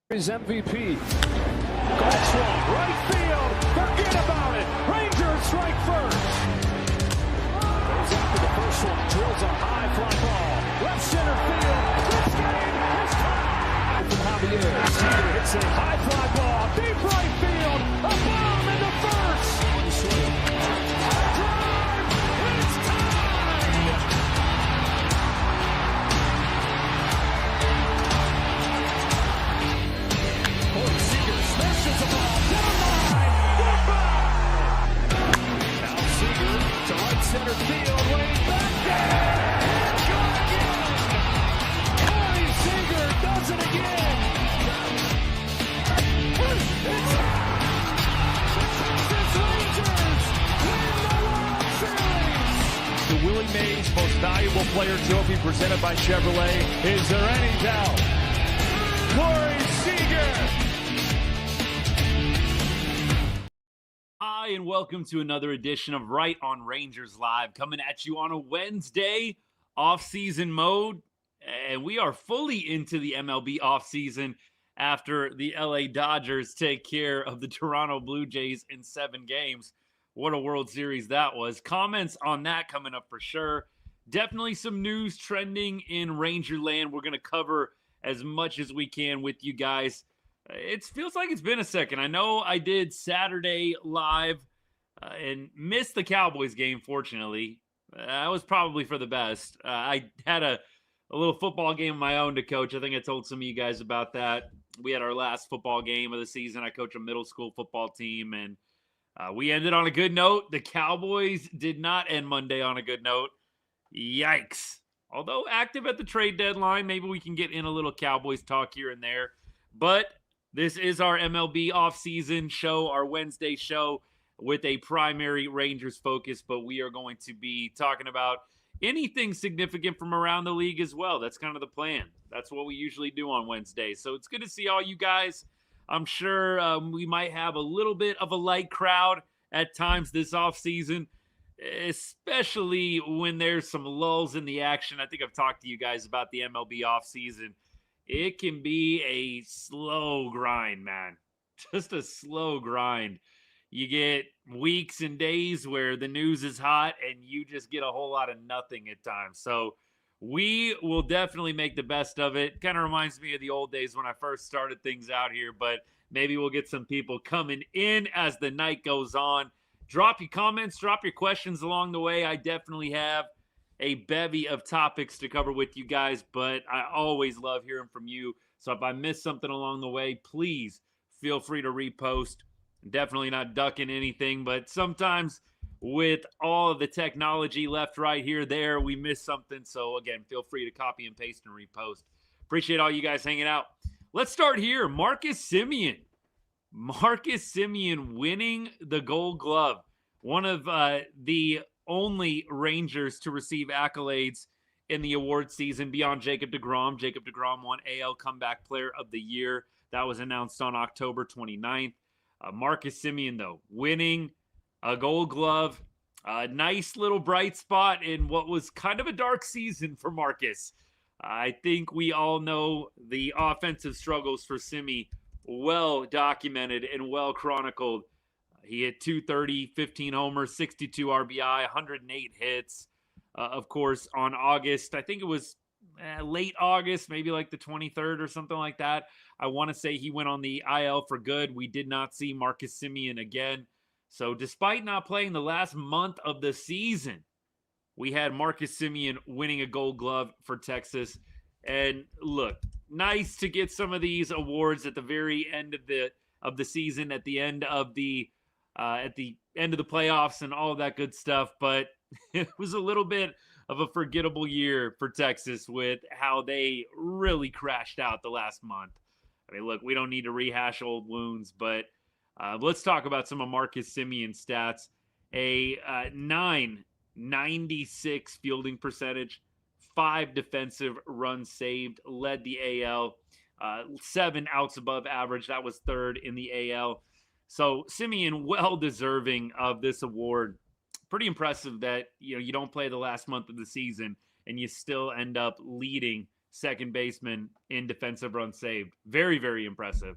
His MVP. Golf swung, right field. Forget about it. Rangers strike first. Goes after the first one. Drills a high fly ball. Left center field. This game is tied. From Javier. Seager hits a high fly ball. Deep right field. A bomb into first. One swing. Drive. It's tied. Smashes the ball down the line. Goodbye. Now Seager to right center field. Way back there. Gone again. Tony Seager does it again. It's Rangers win the World Series. The Willie Mays Most Valuable Player Trophy presented by Chevrolet. Is there any doubt? Corey Seager. Hi, and welcome to another edition of Right on Rangers Live, coming at you on a Wednesday, off-season mode, and we are fully into the MLB off-season after the LA Dodgers take care of the Toronto Blue Jays in 7 games. What a World Series that was. Comments on that coming up for sure. Definitely some news trending in Ranger land. We're going to cover as much as we can with you guys. It feels like it's been a second. I know I did Saturday live and missed the Cowboys game, fortunately. That was probably for the best. I had a little football game of my own to coach. I think I told some of you guys about that. We had our last football game of the season. I coach a middle school football team, and we ended on a good note. The Cowboys did not end Monday on a good note. Yikes. Although active at the trade deadline, maybe we can get in a little Cowboys talk here and there. But this is our MLB offseason show, our Wednesday show with a primary Rangers focus, but we are going to be talking about anything significant from around the league as well. That's kind of the plan. That's what we usually do on Wednesdays. So it's good to see all you guys. I'm sure we might have a little bit of a light crowd at times this offseason, especially when there's some lulls in the action. I think I've talked to you guys about the MLB offseason. It can be a slow grind, man. Just a slow grind. You get weeks and days where the news is hot and you just get a whole lot of nothing at times. So we will definitely make the best of it. Kind of reminds me of the old days when I first started things out here, but maybe we'll get some people coming in as the night goes on. Drop your comments, drop your questions along the way. I definitely have a bevy of topics to cover with you guys, but I always love hearing from you. So if I miss something along the way, please feel free to repost. Definitely not ducking anything, but sometimes with all of the technology left, right, here, there, we miss something. So again, feel free to copy and paste and repost. Appreciate all you guys hanging out. Let's start here. Marcus Semien. Marcus Semien winning the Gold Glove. One of the only Rangers to receive accolades in the award season beyond Jacob deGrom. Jacob deGrom won AL Comeback Player of the Year. That was announced on October 29th. Marcus Semien, though, winning a Gold Glove. A nice little bright spot in what was kind of a dark season for Marcus. I think we all know the offensive struggles for Semien, well documented and well chronicled. He hit 230, 15 homers, 62 RBI, 108 hits. Of course, on August, I think it was late August, maybe like the 23rd or something like that. I want to say he went on the IL for good. We did not see Marcus Semien again. So despite not playing the last month of the season, we had Marcus Semien winning a Gold Glove for Texas. And look, nice to get some of these awards at the very end of the season, at the end of the playoffs and all of that good stuff. But it was a little bit of a forgettable year for Texas with how they really crashed out the last month. I mean, look, we don't need to rehash old wounds, but let's talk about some of Marcus Semien's stats. A 996 fielding percentage, 5 defensive runs saved, led the AL, 7 outs above average. That was 3rd in the AL. So Semien, well deserving of this award. Pretty impressive that you don't play the last month of the season and you still end up leading second baseman in defensive runs saved. Very, very impressive.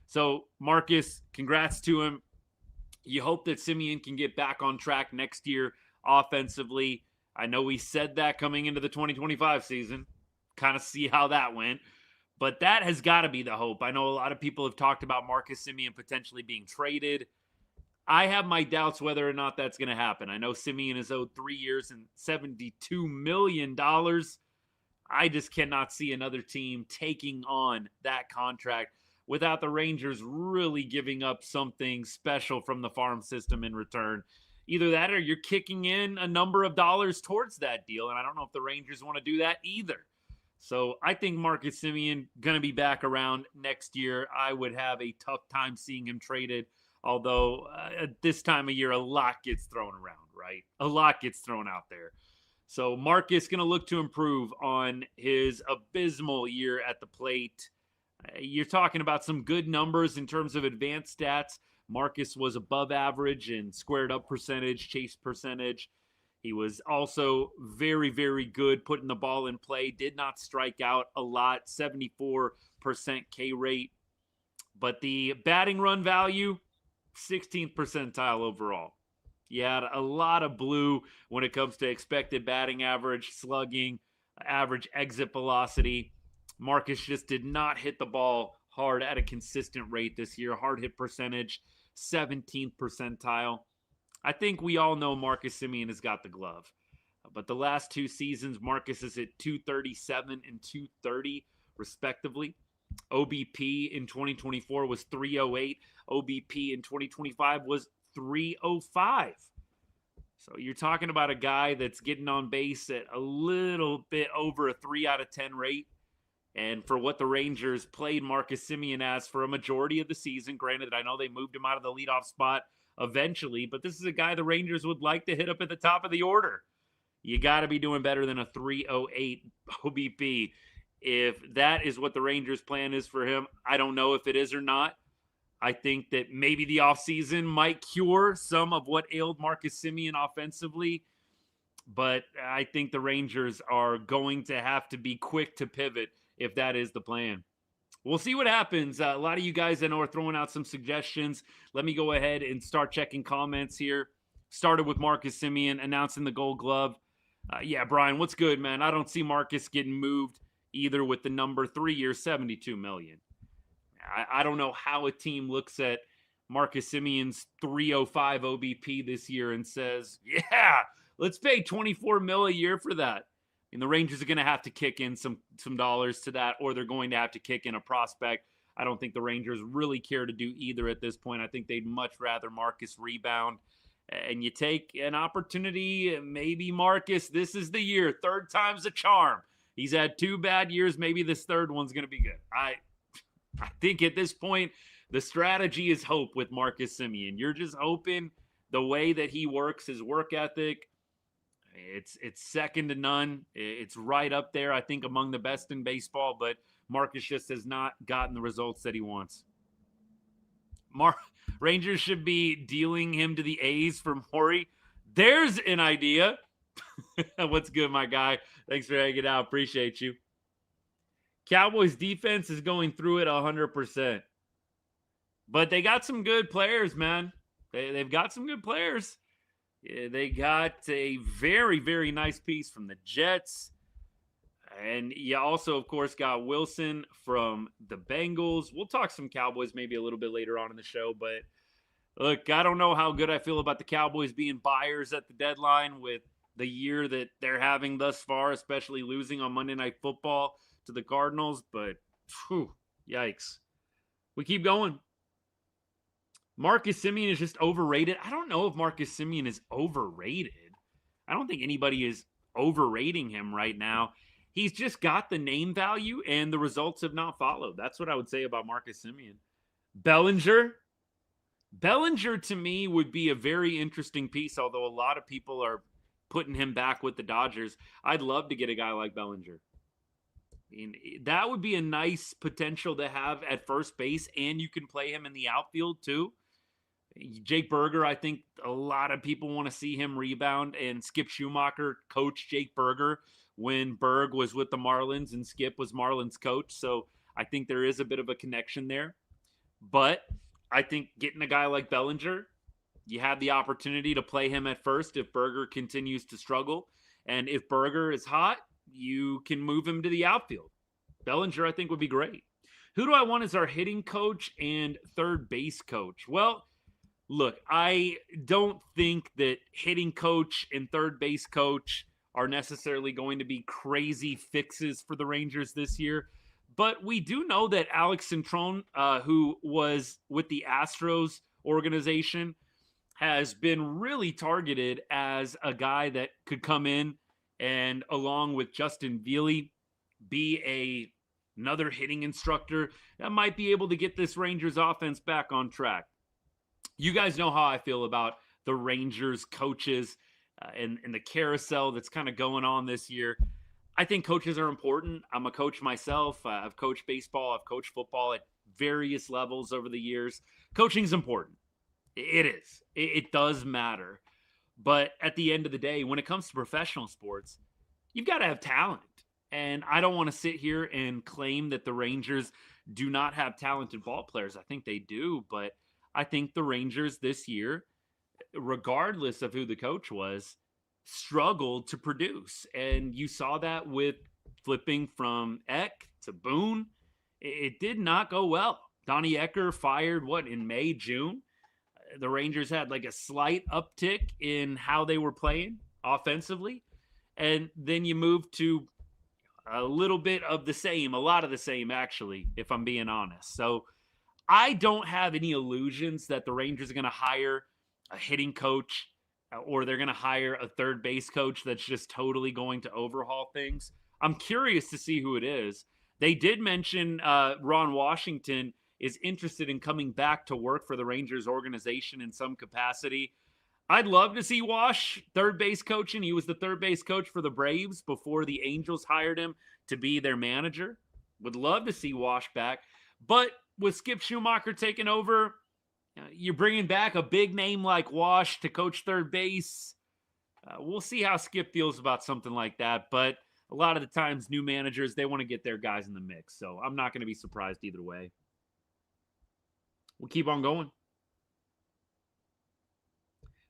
So, Marcus, congrats to him. You hope that Semien can get back on track next year offensively. I know we said that coming into the 2025 season. Kind of see how that went. But that has got to be the hope. I know a lot of people have talked about Marcus Semien potentially being traded. I have my doubts whether or not that's going to happen. I know Semien is owed 3 years and $72 million. I just cannot see another team taking on that contract without the Rangers really giving up something special from the farm system in return. Either that or you're kicking in a number of dollars towards that deal, and I don't know if the Rangers want to do that either. So I think Marcus Semien going to be back around next year. I would have a tough time seeing him traded, although at this time of year, a lot gets thrown around, right? A lot gets thrown out there. So Marcus going to look to improve on his abysmal year at the plate. You're talking about some good numbers in terms of advanced stats. Marcus was above average in squared up percentage, chase percentage. He was also very, very good putting the ball in play. Did not strike out a lot, 74% K rate. But the batting run value, 16th percentile overall. You had a lot of blue when it comes to expected batting average, slugging, average exit velocity. Marcus just did not hit the ball hard at a consistent rate this year. Hard hit percentage, 17th percentile. I think we all know Marcus Semien has got the glove. But the last 2 seasons, Marcus is at 237 and 230, respectively. OBP in 2024 was 308. OBP in 2025 was 305. So you're talking about a guy that's getting on base at a little bit over a 3 out of 10 rate. And for what the Rangers played Marcus Semien as for a majority of the season, granted, I know they moved him out of the leadoff spot eventually, but this is a guy the Rangers would like to hit up at the top of the order. You got to be doing better than a 308 OBP. If that is what the Rangers' plan is for him, I don't know if it is or not. I think that maybe the offseason might cure some of what ailed Marcus Semien offensively, but I think the Rangers are going to have to be quick to pivot if that is the plan. We'll see what happens. A lot of you guys I know are throwing out some suggestions. Let me go ahead and start checking comments here. Started with Marcus Semien announcing the Gold Glove. Yeah, Brian, what's good, man? I don't see Marcus getting moved either with the number 3 years, $72 million. I don't know how a team looks at Marcus Semien's 305 OBP this year and says, yeah, let's pay $24 million a year for that. And the Rangers are going to have to kick in some dollars to that, or they're going to have to kick in a prospect. I don't think the Rangers really care to do either at this point. I think they'd much rather Marcus rebound. And you take an opportunity, maybe Marcus, this is the year. Third time's a charm. He's had 2 bad years. Maybe this third one's going to be good. I think at this point, the strategy is hope with Marcus Semien. You're just hoping the way that he works, his work ethic, it's second to none. It's right up there, I think, among the best in baseball, but Marcus just has not gotten the results that he wants. Rangers should be dealing him to the A's from Horry. There's an idea. What's good, my guy? Thanks for hanging out. Appreciate you. Cowboys defense is going through it 100%. But they got some good players, man. They've got some good players. Yeah, they got a very, very nice piece from the Jets. And you also, of course, got Wilson from the Bengals. We'll talk some Cowboys maybe a little bit later on in the show. But, look, I don't know how good I feel about the Cowboys being buyers at the deadline with the year that they're having thus far, especially losing on Monday Night Football to the Cardinals. But, whew, yikes. We keep going. Marcus Semien is just overrated. I don't know if Marcus Semien is overrated. I don't think anybody is overrating him right now. He's just got the name value, and the results have not followed. That's what I would say about Marcus Semien. Bellinger to me would be a very interesting piece, although a lot of people are putting him back with the Dodgers. I'd love to get a guy like Bellinger. I mean, that would be a nice potential to have at first base, and you can play him in the outfield too. Jake Berger, I think a lot of people want to see him rebound, and Skip Schumacher coach Jake Berger when Berg was with the Marlins and Skip was Marlins coach. So I think there is a bit of a connection there. But I think getting a guy like Bellinger, you have the opportunity to play him at first if Berger continues to struggle. And if Berger is hot, you can move him to the outfield. Bellinger, I think, would be great. Who do I want as our hitting coach and third base coach? Well, look, I don't think that hitting coach and third base coach are necessarily going to be crazy fixes for the Rangers this year. But we do know that Alex Centron, who was with the Astros organization, has been really targeted as a guy that could come in and, along with Justin Veely, be another hitting instructor that might be able to get this Rangers offense back on track. You guys know how I feel about the Rangers coaches and the carousel that's kind of going on this year. I think coaches are important. I'm a coach myself. I've coached baseball. I've coached football at various levels over the years. Coaching is important. It is. It does matter. But at the end of the day, when it comes to professional sports, you've got to have talent. And I don't want to sit here and claim that the Rangers do not have talented ball players. I think they do. But I think the Rangers this year, regardless of who the coach was, struggled to produce. And you saw that with flipping from Eck to Boone. It did not go well. Donnie Ecker fired, in May, June? The Rangers had like a slight uptick in how they were playing offensively. And then you move to a little bit of the same, a lot of the same, actually, if I'm being honest. So I don't have any illusions that the Rangers are going to hire a hitting coach or they're going to hire a third base coach that's just totally going to overhaul things. I'm curious to see who it is. They did mention Ron Washington is interested in coming back to work for the Rangers organization in some capacity. I'd love to see Wash third base coaching. He was the third base coach for the Braves before the Angels hired him to be their manager. Would love to see Wash back. But with Skip Schumacher taking over, you're bringing back a big name like Wash to coach third base. We'll see how Skip feels about something like that. But a lot of the times, new managers, they want to get their guys in the mix. So I'm not going to be surprised either way. We'll keep on going.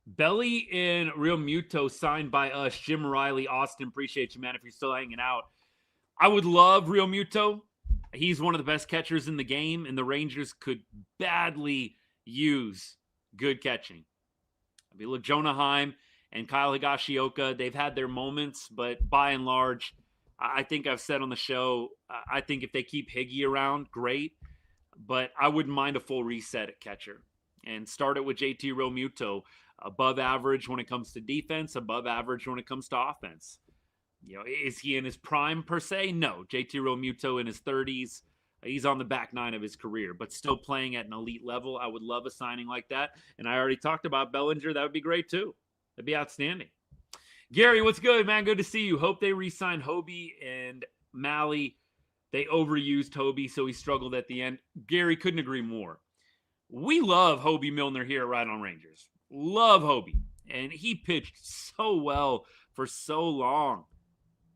Belly and Real Muto signed by us. Jim Riley, Austin, appreciate you, man, if you're still hanging out. I would love Real Muto. He's one of the best catchers in the game, and the Rangers could badly use good catching. I mean, look, Jonah Heim and Kyle Higashioka, they've had their moments, but by and large, I think I've said on the show, I think if they keep Higgy around, great. But I wouldn't mind a full reset at catcher. And start it with JT Realmuto. Above average when it comes to defense, above average when it comes to offense. Is he in his prime per se? No. JT Realmuto in his 30s. He's on the back nine of his career, but still playing at an elite level. I would love a signing like that. And I already talked about Bellinger. That would be great too. That'd be outstanding. Gary, what's good, man? Good to see you. Hope they re-sign Hobie and Malley. They overused Hobie, so he struggled at the end. Gary, couldn't agree more. We love Hobie Milner here at Right on Rangers. Love Hobie. And he pitched so well for so long.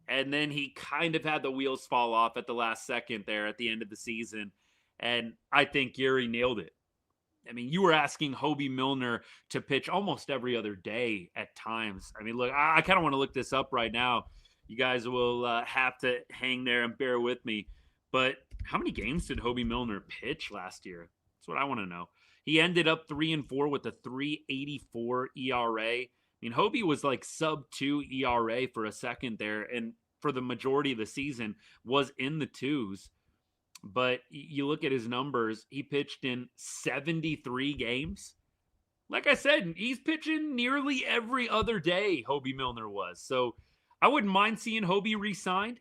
And then he kind of had the wheels fall off at the last second there at the end of the season. And I think Gary nailed it. I mean, you were asking Hobie Milner to pitch almost every other day at times. I mean, look, I kind of want to look this up right now. You guys will have to hang there and bear with me. But how many games did Hobie Milner pitch last year? That's what I want to know. He ended up 3-4 with a 3.84 ERA. I mean, Hobie was like sub-2 ERA for a second there, and for the majority of the season was in the twos. But you look at his numbers, he pitched in 73 games. Like I said, he's pitching nearly every other day, Hobie Milner was. So I wouldn't mind seeing Hobie re-signed.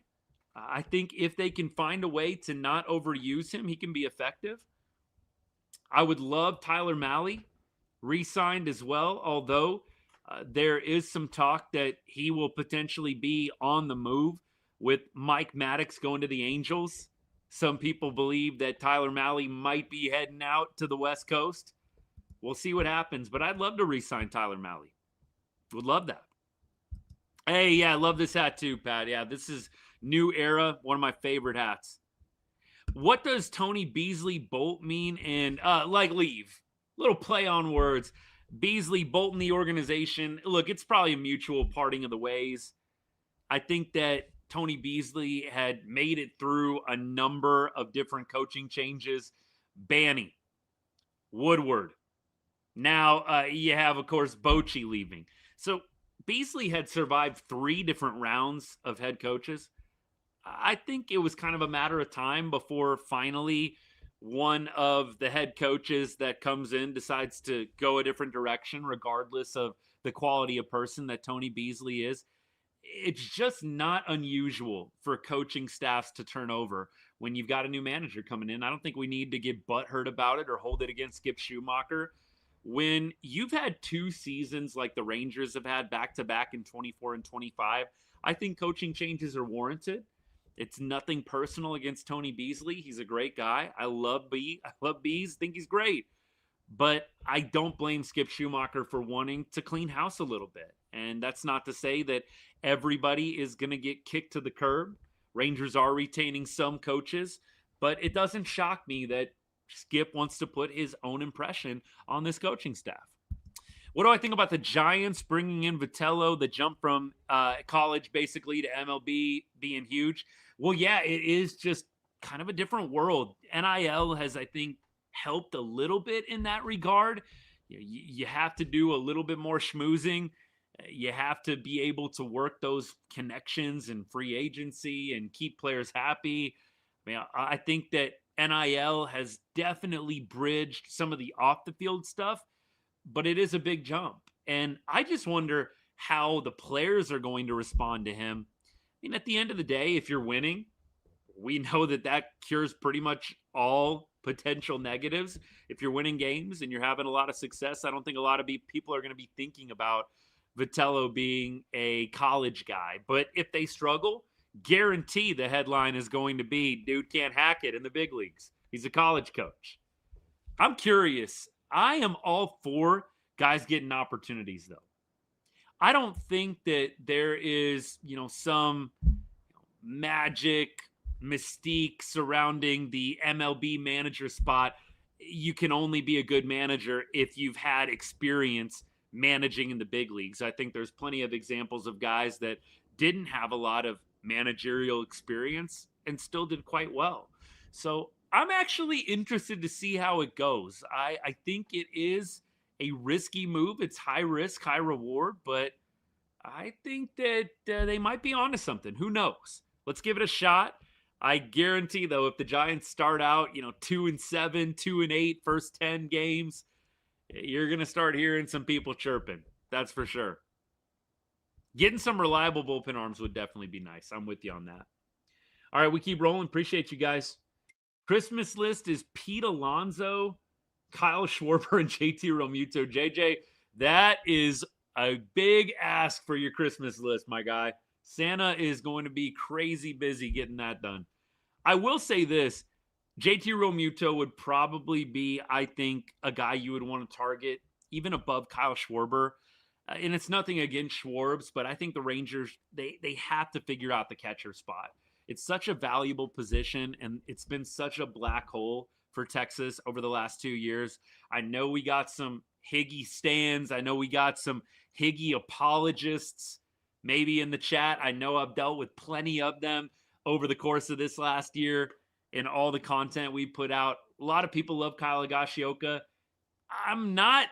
I think if they can find a way to not overuse him, he can be effective. I would love Tyler Malley re-signed as well, although there is some talk that he will potentially be on the move with Mike Maddox going to the Angels. Some people believe that Tyler Malley might be heading out to the West Coast. We'll see what happens, but I'd love to re-sign Tyler Malley. Would love that. Hey, yeah, I love this hat too, Pat. Yeah, this is new era, one of my favorite hats. What does Tony Beasley Bolt mean? And leave. Little play on words. Beasley bolting the organization. Look, it's probably a mutual parting of the ways. I think that Tony Beasley had made it through a number of different coaching changes. Banny, Woodward. Now you have, of course, Bochy leaving. So Beasley had survived 3 different rounds of head coaches. I think it was kind of a matter of time before finally one of the head coaches that comes in decides to go a different direction, regardless of the quality of person that Tony Beasley is. It's just not unusual for coaching staffs to turn over when you've got a new manager coming in. I don't think we need to get butthurt about it or hold it against Skip Schumacher. When you've had 2 seasons like the Rangers have had back to back in 24 and 25, I think coaching changes are warranted. It's nothing personal against Tony Beasley. He's a great guy. I love Bees. Think he's great. But I don't blame Skip Schumacher for wanting to clean house a little bit. And that's not to say that everybody is going to get kicked to the curb. Rangers are retaining some coaches, but it doesn't shock me that Skip wants to put his own impression on this coaching staff. What do I think about the Giants bringing in Vitello, the jump from college basically to MLB being huge? Well, yeah, it is just kind of a different world. NIL has, I think, helped a little bit in that regard. You have to do a little bit more schmoozing. You have to be able to work those connections and free agency and keep players happy. I mean, I think that NIL has definitely bridged some of the off the field stuff, but it is a big jump. And I just wonder how the players are going to respond to him. I mean, at the end of the day, if you're winning, we know that that cures pretty much all potential negatives. If you're winning games and you're having a lot of success, I don't think a lot of people are going to be thinking about Vitello being a college guy. But if they struggle, guarantee the headline is going to be, dude can't hack it in the big leagues. He's a college coach. I'm curious. I am all for guys getting opportunities, though. I don't think that there is, some magic mystique surrounding the MLB manager spot. You can only be a good manager if you've had experience managing in the big leagues. I think there's plenty of examples of guys that didn't have a lot of managerial experience and still did quite well. So I'm actually interested to see how it goes. I think it is a risky move. It's high risk, high reward, but I think that they might be onto something. Who knows? Let's give it a shot. I guarantee, though, if the Giants start out, 2-7, 2-8, first 10 games, you're going to start hearing some people chirping. That's for sure. Getting some reliable bullpen arms would definitely be nice. I'm with you on that. All right, we keep rolling. Appreciate you guys. Christmas list is Pete Alonso, Kyle Schwarber, and JT Realmuto. JJ, that is a big ask for your Christmas list, my guy. Santa is going to be crazy busy getting that done. I will say this. JT Realmuto would probably be, I think, a guy you would want to target even above Kyle Schwarber. And it's nothing against Schwarbs, but I think the Rangers, they have to figure out the catcher spot. It's such a valuable position, and it's been such a black hole for Texas over the last 2 years. I know we got some Higgy stands. I know we got some Higgy apologists maybe in the chat. I know I've dealt with plenty of them over the course of this last year and all the content we put out. A lot of people love Kyle Higashioka. I'm not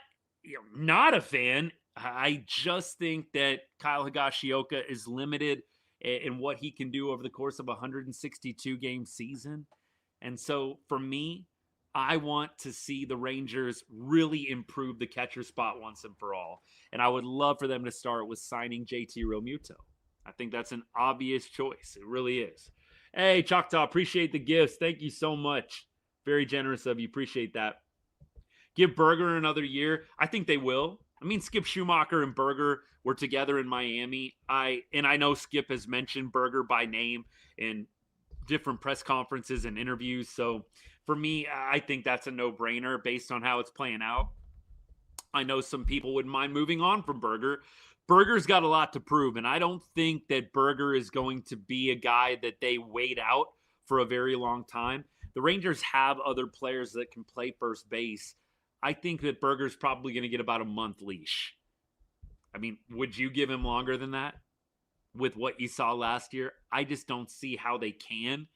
a fan. I just think that Kyle Higashioka is limited in what he can do over the course of a 162-game season. And so for me, I want to see the Rangers really improve the catcher spot once and for all. And I would love for them to start with signing JT Realmuto. I think that's an obvious choice. It really is. Hey, Choctaw, appreciate the gifts. Thank you so much. Very generous of you. Appreciate that. Give Berger another year. I think they will. I mean, Skip Schumacher and Berger were together in Miami. I know Skip has mentioned Berger by name in different press conferences and interviews. So for me, I think that's a no-brainer based on how it's playing out. I know some people wouldn't mind moving on from Berger. Berger's got a lot to prove, and I don't think that Berger is going to be a guy that they wait out for a very long time. The Rangers have other players that can play first base. I think that Berger's probably going to get about a month leash. I mean, would you give him longer than that with what you saw last year? I just don't see how they can.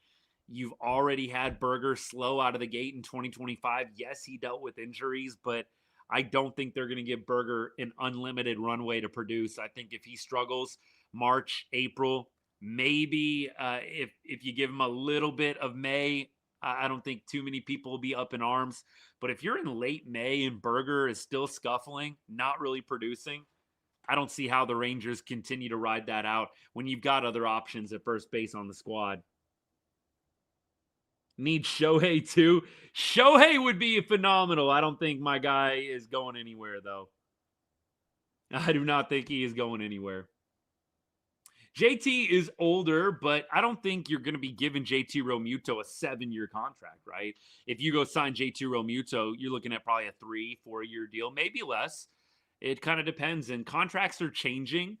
You've already had Berger slow out of the gate in 2025. Yes, he dealt with injuries, but I don't think they're going to give Berger an unlimited runway to produce. I think if he struggles March, April, maybe if you give him a little bit of May, I don't think too many people will be up in arms. But if you're in late May and Berger is still scuffling, not really producing, I don't see how the Rangers continue to ride that out when you've got other options at first base on the squad. Need Shohei too. Shohei would be phenomenal. I don't think my guy is going anywhere, though. I do not think he is going anywhere. JT is older, but I don't think you're going to be giving JT Realmuto a 7-year contract, right? If you go sign JT Realmuto, you're looking at probably a 3-4 year deal, maybe less. It kind of depends, and contracts are changing.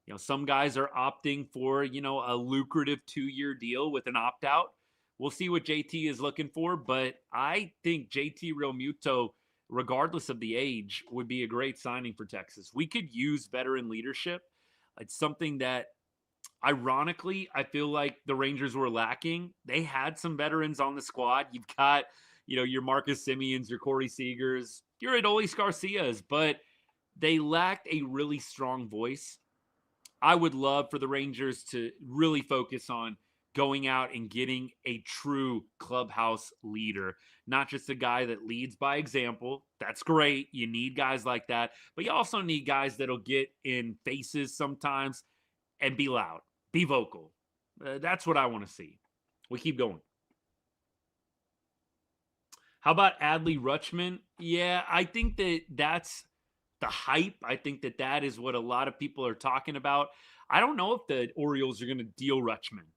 You know, some guys are opting for, you know, a lucrative 2-year deal with an opt-out. We'll see what JT is looking for, but I think JT Realmuto, regardless of the age, would be a great signing for Texas. We could use veteran leadership. It's something that, ironically, I feel like the Rangers were lacking. They had some veterans on the squad. You've got, you know, your Marcus Semiens, your Corey Seagers, your Adolis Garcias, but they lacked a really strong voice. I would love for the Rangers to really focus on going out and getting a true clubhouse leader, not just a guy that leads by example. That's great. You need guys like that, but you also need guys that'll get in faces sometimes and be loud, be vocal. That's what I want to see. We keep going. How about Adley Rutschman? Yeah, I think that's the hype. I think that is what a lot of people are talking about. I don't know if the Orioles are going to deal Rutschman.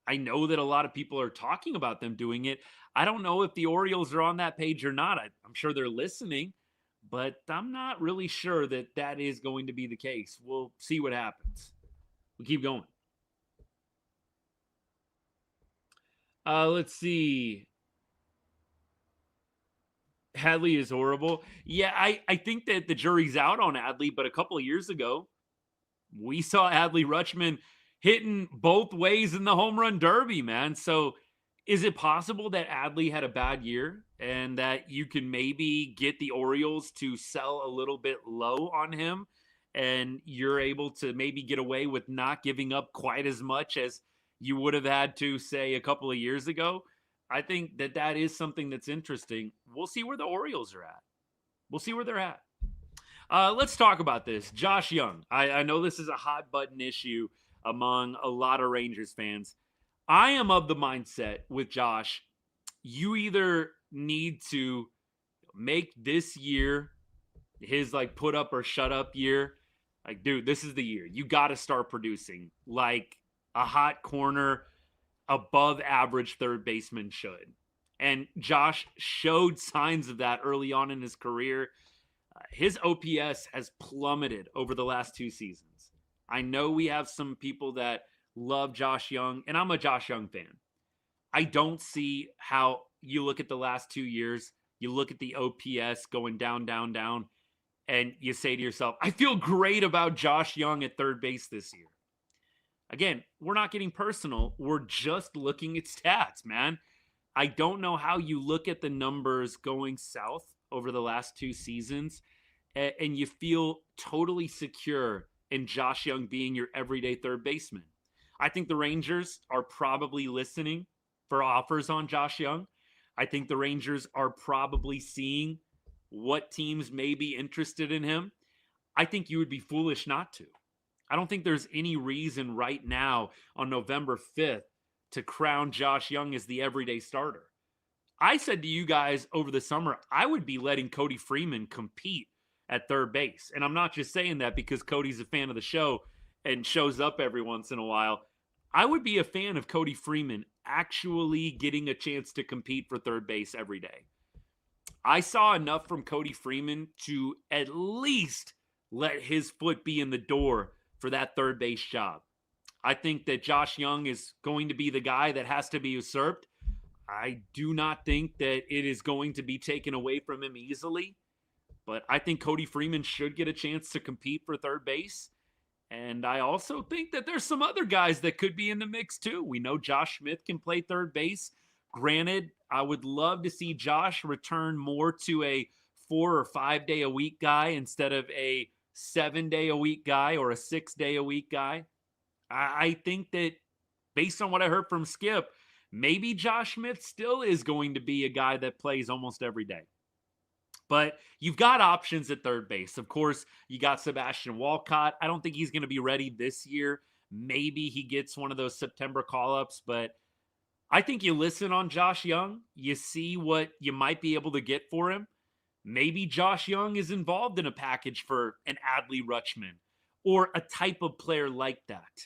I know that a lot of people are talking about them doing it. I don't know if the Orioles are on that page or not. I'm sure they're listening, but I'm not really sure that is going to be the case. We'll see what happens. We keep going. Let's see. Adley is horrible. Yeah, I think that the jury's out on Adley, but a couple of years ago, we saw Adley Rutschman hitting both ways in the home run derby, man. So is it possible that Adley had a bad year and that you can maybe get the Orioles to sell a little bit low on him and you're able to maybe get away with not giving up quite as much as you would have had to, say, a couple of years ago? I think that is something that's interesting. We'll see where the Orioles are at. We'll see where they're at. Let's talk about this. Josh Young. I know this is a hot button issue among a lot of Rangers fans. I am of the mindset with Josh, you either need to make this year his like put up or shut up year. Like, dude, this is the year. You got to start producing like a hot corner, above average third baseman should. And Josh showed signs of that early on in his career. His OPS has plummeted over the last 2 seasons. I know we have some people that love Josh Young, and I'm a Josh Young fan. I don't see how you look at the last 2 years, you look at the OPS going down, down, down, and you say to yourself, I feel great about Josh Young at third base this year. Again, we're not getting personal. We're just looking at stats, man. I don't know how you look at the numbers going south over the last 2 seasons and you feel totally secure in Josh Young being your everyday third baseman. I think the Rangers are probably listening for offers on Josh Young. I think the Rangers are probably seeing what teams may be interested in him. I think you would be foolish not to. I don't think there's any reason right now on November 5th to crown Josh Young as the everyday starter. I said to you guys over the summer, I would be letting Cody Freeman compete at third base. And I'm not just saying that because Cody's a fan of the show and shows up every once in a while. I would be a fan of Cody Freeman actually getting a chance to compete for third base every day. I saw enough from Cody Freeman to at least let his foot be in the door for that third base job. I think that Josh Young is going to be the guy that has to be usurped. I do not think that it is going to be taken away from him easily, but I think Cody Freeman should get a chance to compete for third base. And I also think that there's some other guys that could be in the mix too. We know Josh Smith can play third base. Granted, I would love to see Josh return more to a 4 or 5 day a week guy instead of a 7 day a week guy or a 6 day a week guy. I think that based on what I heard from Skip, maybe Josh Smith still is going to be a guy that plays almost every day. But you've got options at third base. Of course, you got Sebastian Walcott. I don't think he's going to be ready this year. Maybe he gets one of those September call-ups, but I think you listen on Josh Young. You see what you might be able to get for him. Maybe Josh Young is involved in a package for an Adley Rutschman or a type of player like that.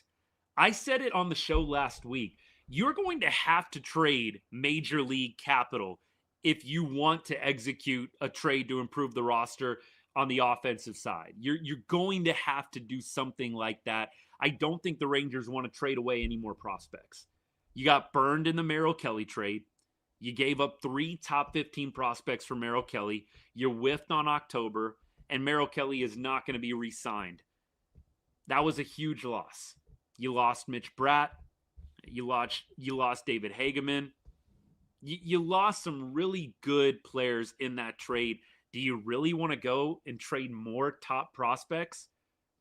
I said it on the show last week. You're going to have to trade major league capital if you want to execute a trade to improve the roster on the offensive side. You're going to have to do something like that. I don't think the Rangers want to trade away any more prospects. You got burned in the Merrill Kelly trade. You gave up 3 top 15 prospects for Merrill Kelly. You whiffed on October, and Merrill Kelly is not going to be re-signed. That was a huge loss. You lost Mitch Bratt. You lost David Hageman. You lost some really good players in that trade. Do you really want to go and trade more top prospects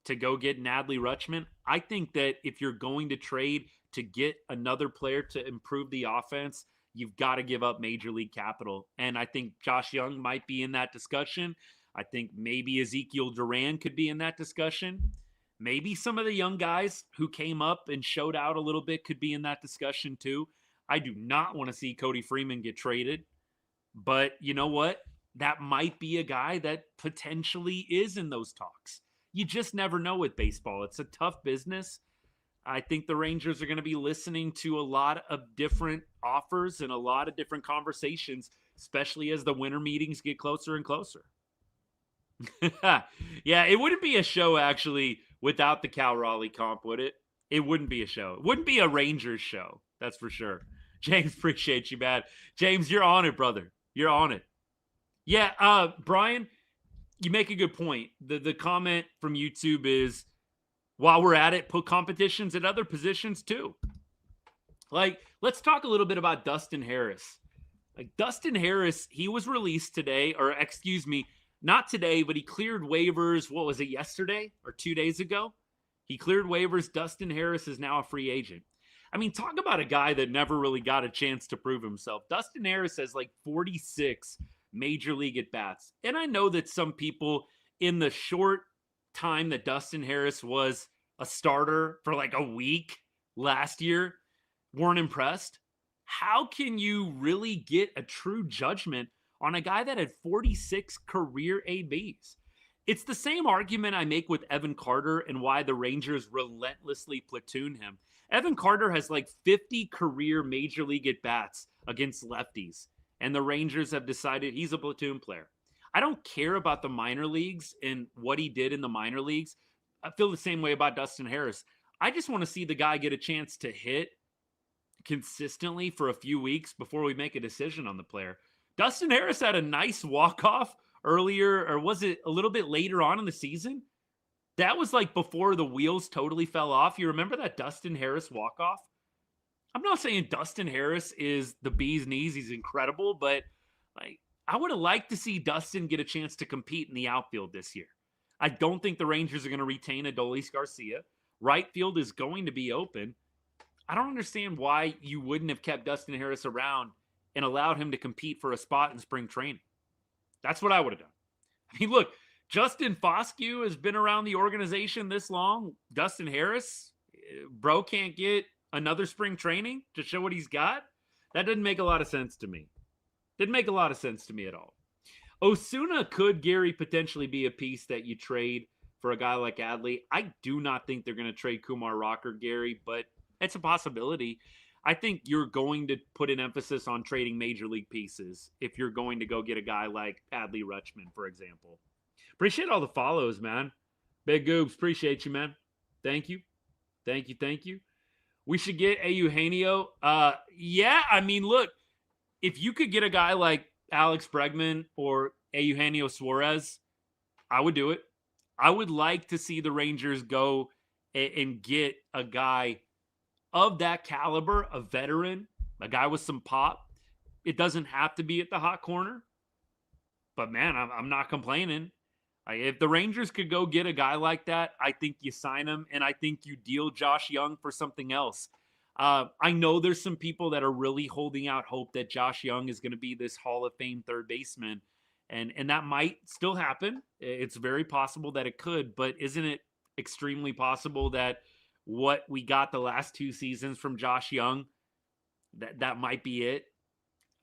to go get an Adley Rutschman? I think that if you're going to trade to get another player to improve the offense, you've got to give up major league capital. And I think Josh Young might be in that discussion. I think maybe Ezekiel Duran could be in that discussion. Maybe some of the young guys who came up and showed out a little bit could be in that discussion too. I do not want to see Cody Freeman get traded. But you know what? That might be a guy that potentially is in those talks. You just never know with baseball. It's a tough business. I think the Rangers are going to be listening to a lot of different offers and a lot of different conversations, especially as the winter meetings get closer and closer. Yeah, it wouldn't be a show actually without the Cal Raleigh comp, would it? It wouldn't be a show. It wouldn't be a Rangers show. That's for sure. James, appreciate you, man. James, you're on it, brother. You're on it. Yeah, Brian, you make a good point. The comment from YouTube is, while we're at it, put competitions at other positions too. Like, let's talk a little bit about Dustin Harris. Like, Dustin Harris, he was released today, or excuse me, not today, but he cleared waivers. What was it, yesterday or 2 days ago? He cleared waivers. Dustin Harris is now a free agent. I mean, talk about a guy that never really got a chance to prove himself. Dustin Harris has like 46 major league at-bats. And I know that some people in the short time that Dustin Harris was a starter for like a week last year weren't impressed. How can you really get a true judgment on a guy that had 46 career ABs? It's the same argument I make with Evan Carter and why the Rangers relentlessly platoon him. Evan Carter has like 50 career major league at-bats against lefties, and the Rangers have decided he's a platoon player. I don't care about the minor leagues and what he did in the minor leagues. I feel the same way about Dustin Harris. I just want to see the guy get a chance to hit consistently for a few weeks before we make a decision on the player. Dustin Harris had a nice walk-off earlier, or was it a little bit later on in the season? That was like before the wheels totally fell off. You remember that Dustin Harris walk-off? I'm not saying Dustin Harris is the bee's knees. He's incredible, but like, I would have liked to see Dustin get a chance to compete in the outfield this year. I don't think the Rangers are going to retain Adolis Garcia. Right field is going to be open. I don't understand why you wouldn't have kept Dustin Harris around and allowed him to compete for a spot in spring training. That's what I would have done. I mean, look, Justin Foscue has been around the organization this long. Dustin Harris, bro can't get another spring training to show what he's got? That didn't make a lot of sense to me. Didn't make a lot of sense to me at all. Osuna could, Gary, potentially be a piece that you trade for a guy like Adley. I do not think they're going to trade Kumar Rocker, Gary, but it's a possibility. I think you're going to put an emphasis on trading major league pieces if you're going to go get a guy like Adley Rutschman, for example. Appreciate all the follows, man. Big Goobs, appreciate you, man. Thank you. Thank you. Thank you. We should get a Eugenio. Yeah, I mean, look, if you could get a guy like Alex Bregman or a Eugenio Suarez, I would do it. I would like to see the Rangers go and get a guy of that caliber, a veteran, a guy with some pop. It doesn't have to be at the hot corner, but man, I'm not complaining. If the Rangers could go get a guy like that, I think you sign him, and I think you deal Josh Young for something else. I know there's some people that are really holding out hope that Josh Young is going to be this Hall of Fame third baseman, and that might still happen. It's very possible that it could, but isn't it extremely possible that what we got the last 2 seasons from Josh Young, that might be it?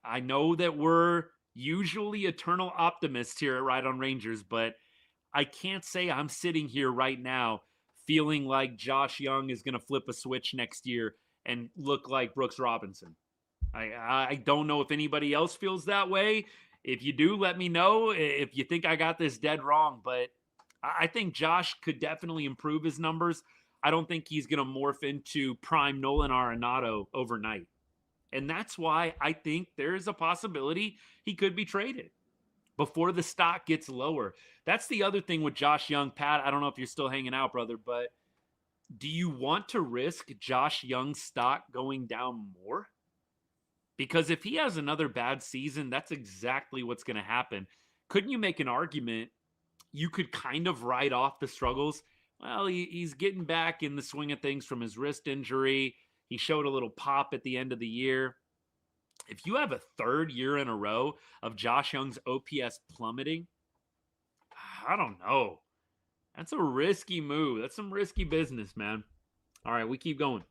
I know that we're usually eternal optimists here at Right on Rangers, but I can't say I'm sitting here right now feeling like Josh Young is going to flip a switch next year and look like Brooks Robinson. I don't know if anybody else feels that way. If you do, let me know if you think I got this dead wrong. But I think Josh could definitely improve his numbers. I don't think he's going to morph into prime Nolan Arenado overnight. And that's why I think there is a possibility he could be traded before the stock gets lower. That's the other thing with Josh Young. Pat, I don't know if you're still hanging out, brother, but do you want to risk Josh Young's stock going down more? Because if he has another bad season, that's exactly what's going to happen. Couldn't you make an argument you could kind of write off the struggles? Well, he's getting back in the swing of things from his wrist injury. He showed a little pop at the end of the year. If you have a third year in a row of Josh Young's OPS plummeting, I don't know. That's a risky move. That's some risky business, man. All right, we keep going.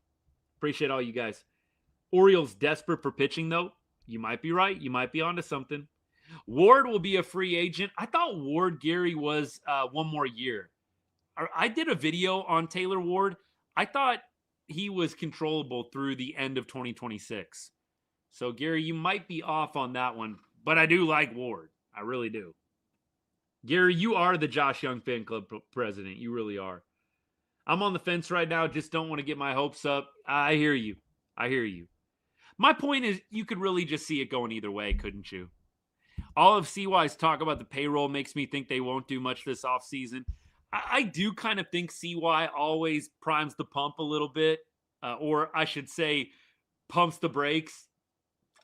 Appreciate all you guys. Orioles desperate for pitching, though. You might be right. You might be onto something. Ward will be a free agent. I thought Ward, Gary, was 1 more year. I did a video on Taylor Ward. I thought he was controllable through the end of 2026. So, Gary, you might be off on that one, but I do like Ward. I really do. Gary, you are the Josh Young fan club president. You really are. I'm on the fence right now. Just don't want to get my hopes up. I hear you. I hear you. My point is you could really just see it going either way, couldn't you? All of CY's talk about the payroll makes me think they won't do much this offseason. I do kind of think CY always primes the pump a little bit, or I should say pumps the brakes.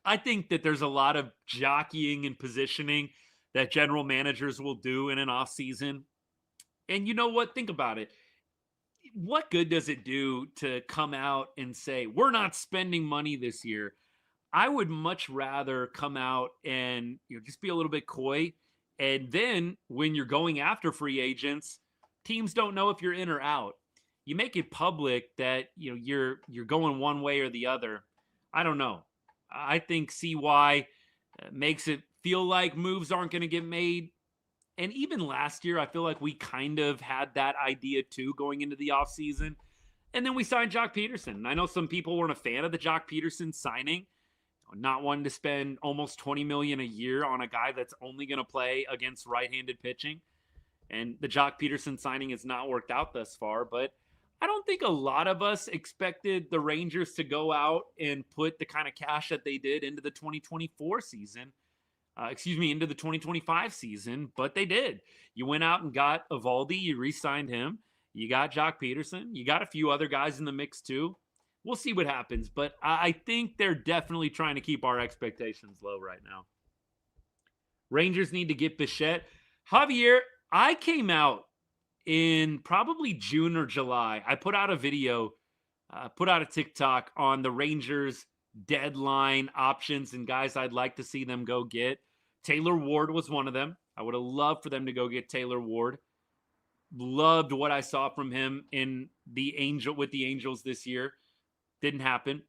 I think that there's a lot of jockeying and positioning that general managers will do in an offseason. And you know what? Think about it. What good does it do to come out and say, we're not spending money this year? I would much rather come out and just be a little bit coy. And then when you're going after free agents, teams don't know if you're in or out. You make it public that you're going one way or the other. I don't know. I think CY makes it feel like moves aren't going to get made. And even last year, I feel like we kind of had that idea too going into the offseason. And then we signed Jock Peterson. I know some people weren't a fan of the Jock Peterson signing, not wanting to spend almost $20 million a year on a guy that's only going to play against right-handed pitching. And the Jock Peterson signing has not worked out thus far, but I don't think a lot of us expected the Rangers to go out and put the kind of cash that they did into the 2024 season. Into the 2025 season, but they did. You went out and got Evaldi, you re-signed him. You got Jock Peterson. You got a few other guys in the mix too. We'll see what happens, but I think they're definitely trying to keep our expectations low right now. Rangers need to get Bichette. Javier, I came out in probably June or July. I put out a video, put out a TikTok on the Rangers deadline options and guys I'd like to see them go get. Taylor Ward was one of them. I would have loved for them to go get Taylor Ward. Loved what I saw from him with the Angels this year. Didn't happen.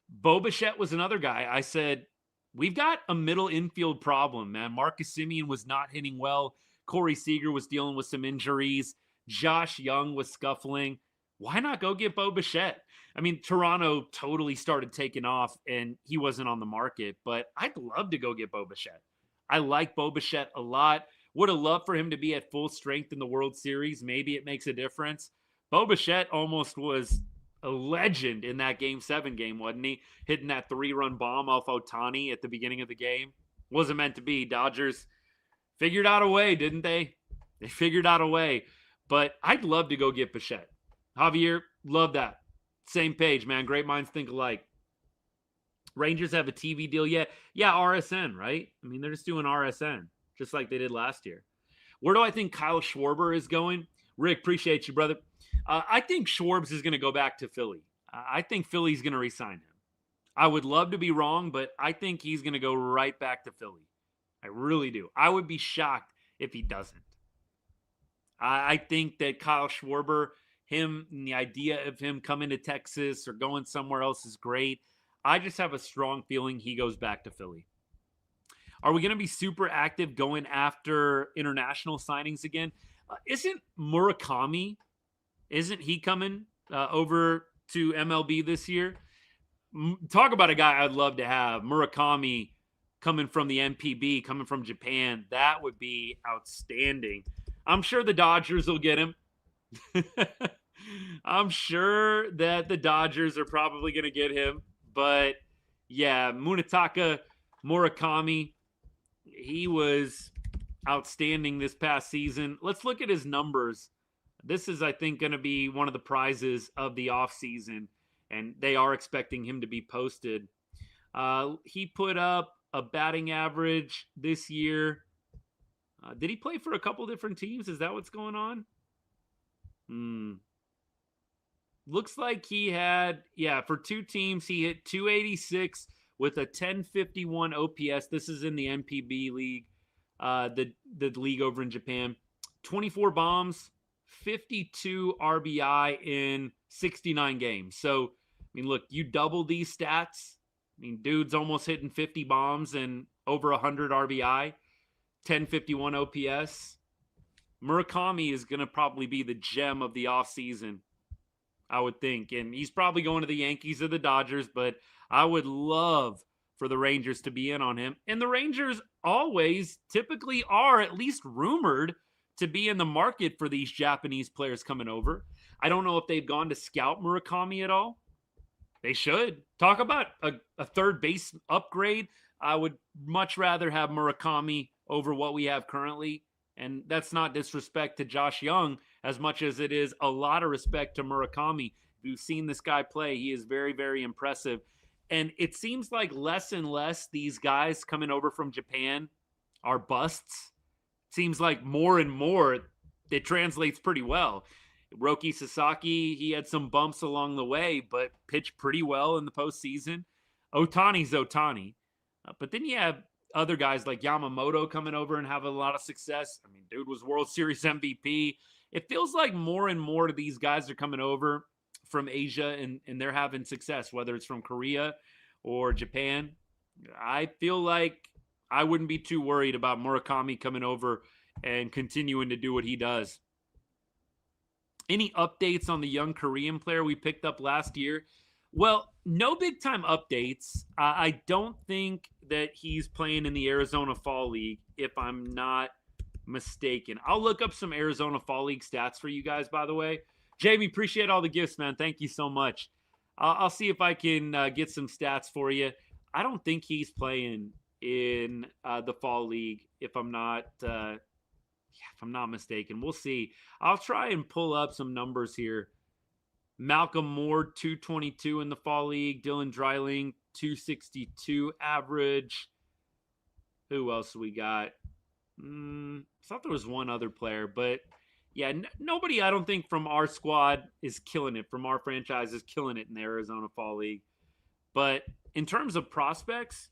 Bo Bichette was another guy. I said, we've got a middle infield problem, man. Marcus Semien was not hitting well. Corey Seager was dealing with some injuries. Josh Young was scuffling. Why not go get Bo Bichette? I mean, Toronto totally started taking off and he wasn't on the market, but I'd love to go get Bo Bichette. I like Bo Bichette a lot. Would have loved for him to be at full strength in the World Series. Maybe it makes a difference. Bo Bichette almost was a legend in that Game 7 game, wasn't he? Hitting that 3-run bomb off Ohtani at the beginning of the game. Wasn't meant to be. Dodgers figured out a way, didn't they? They figured out a way. But I'd love to go get Bichette. Javier, love that. Same page, man. Great minds think alike. Rangers have a TV deal yet? Yeah, RSN, right? I mean, they're just doing RSN, just like they did last year. Where do I think Kyle Schwarber is going? Rick, appreciate you, brother. I think Schwarbs is going to go back to Philly. I think Philly's going to re-sign him. I would love to be wrong, but I think he's going to go right back to Philly. I really do. I would be shocked if he doesn't. I think that Kyle Schwarber, him, and the idea of him coming to Texas or going somewhere else is great. I just have a strong feeling he goes back to Philly. Are we going to be super active going after international signings again? Isn't Murakami, isn't he coming over to MLB this year? Talk about a guy I'd love to have. Murakami coming from the NPB, coming from Japan. That would be outstanding. I'm sure the Dodgers will get him. I'm sure that the Dodgers are probably going to get him. But, yeah, Munetaka Murakami, he was outstanding this past season. Let's look at his numbers. This is, I think, going to be one of the prizes of the offseason, and they are expecting him to be posted. He put up a batting average this year. Did he play for a couple different teams? Is that what's going on? Looks like he had, for 2 teams, he hit 286 with a 1051 OPS. This is in the NPB league, the league over in Japan. 24 bombs, 52 RBI in 69 games. So, I mean, look, you double these stats. I mean, dude's almost hitting 50 bombs and over 100 RBI, 1051 OPS. Murakami is going to probably be the gem of the offseason, I would think. And he's probably going to the Yankees or the Dodgers, but I would love for the Rangers to be in on him. And the Rangers always typically are at least rumored to be in the market for these Japanese players coming over. I don't know if they've gone to scout Murakami at all. They should. Talk about a third base upgrade. I would much rather have Murakami over what we have currently. And that's not disrespect to Josh Young as much as it is a lot of respect to Murakami. If you've seen this guy play, he is very, very impressive. And it seems like less and less these guys coming over from Japan are busts. Seems like more and more it translates pretty well. Roki Sasaki, he had some bumps along the way, but pitched pretty well in the postseason. Ohtani's Ohtani. But then you have other guys like Yamamoto coming over and have a lot of success. I mean, dude was World Series MVP. It feels like more and more of these guys are coming over from Asia and they're having success, whether it's from Korea or Japan. I feel like I wouldn't be too worried about Murakami coming over and continuing to do what he does. Any updates on the young Korean player we picked up last year? Well, no big time updates. I don't think that he's playing in the Arizona Fall League, if I'm not mistaken. I'll look up some Arizona Fall League stats for you guys, by the way. Jamie, appreciate all the gifts, man. Thank you so much. I'll see if I can get some stats for you. I don't think he's playing in the Fall League, if I'm not mistaken. We'll see. I'll try and pull up some numbers here. Malcolm Moore, 222 in the Fall League. Dylan Dreiling, 262 average. Who else we got? I thought there was one other player, but yeah, nobody I don't think from our squad is killing it, from our franchise is killing it in the Arizona Fall League. But in terms of prospects,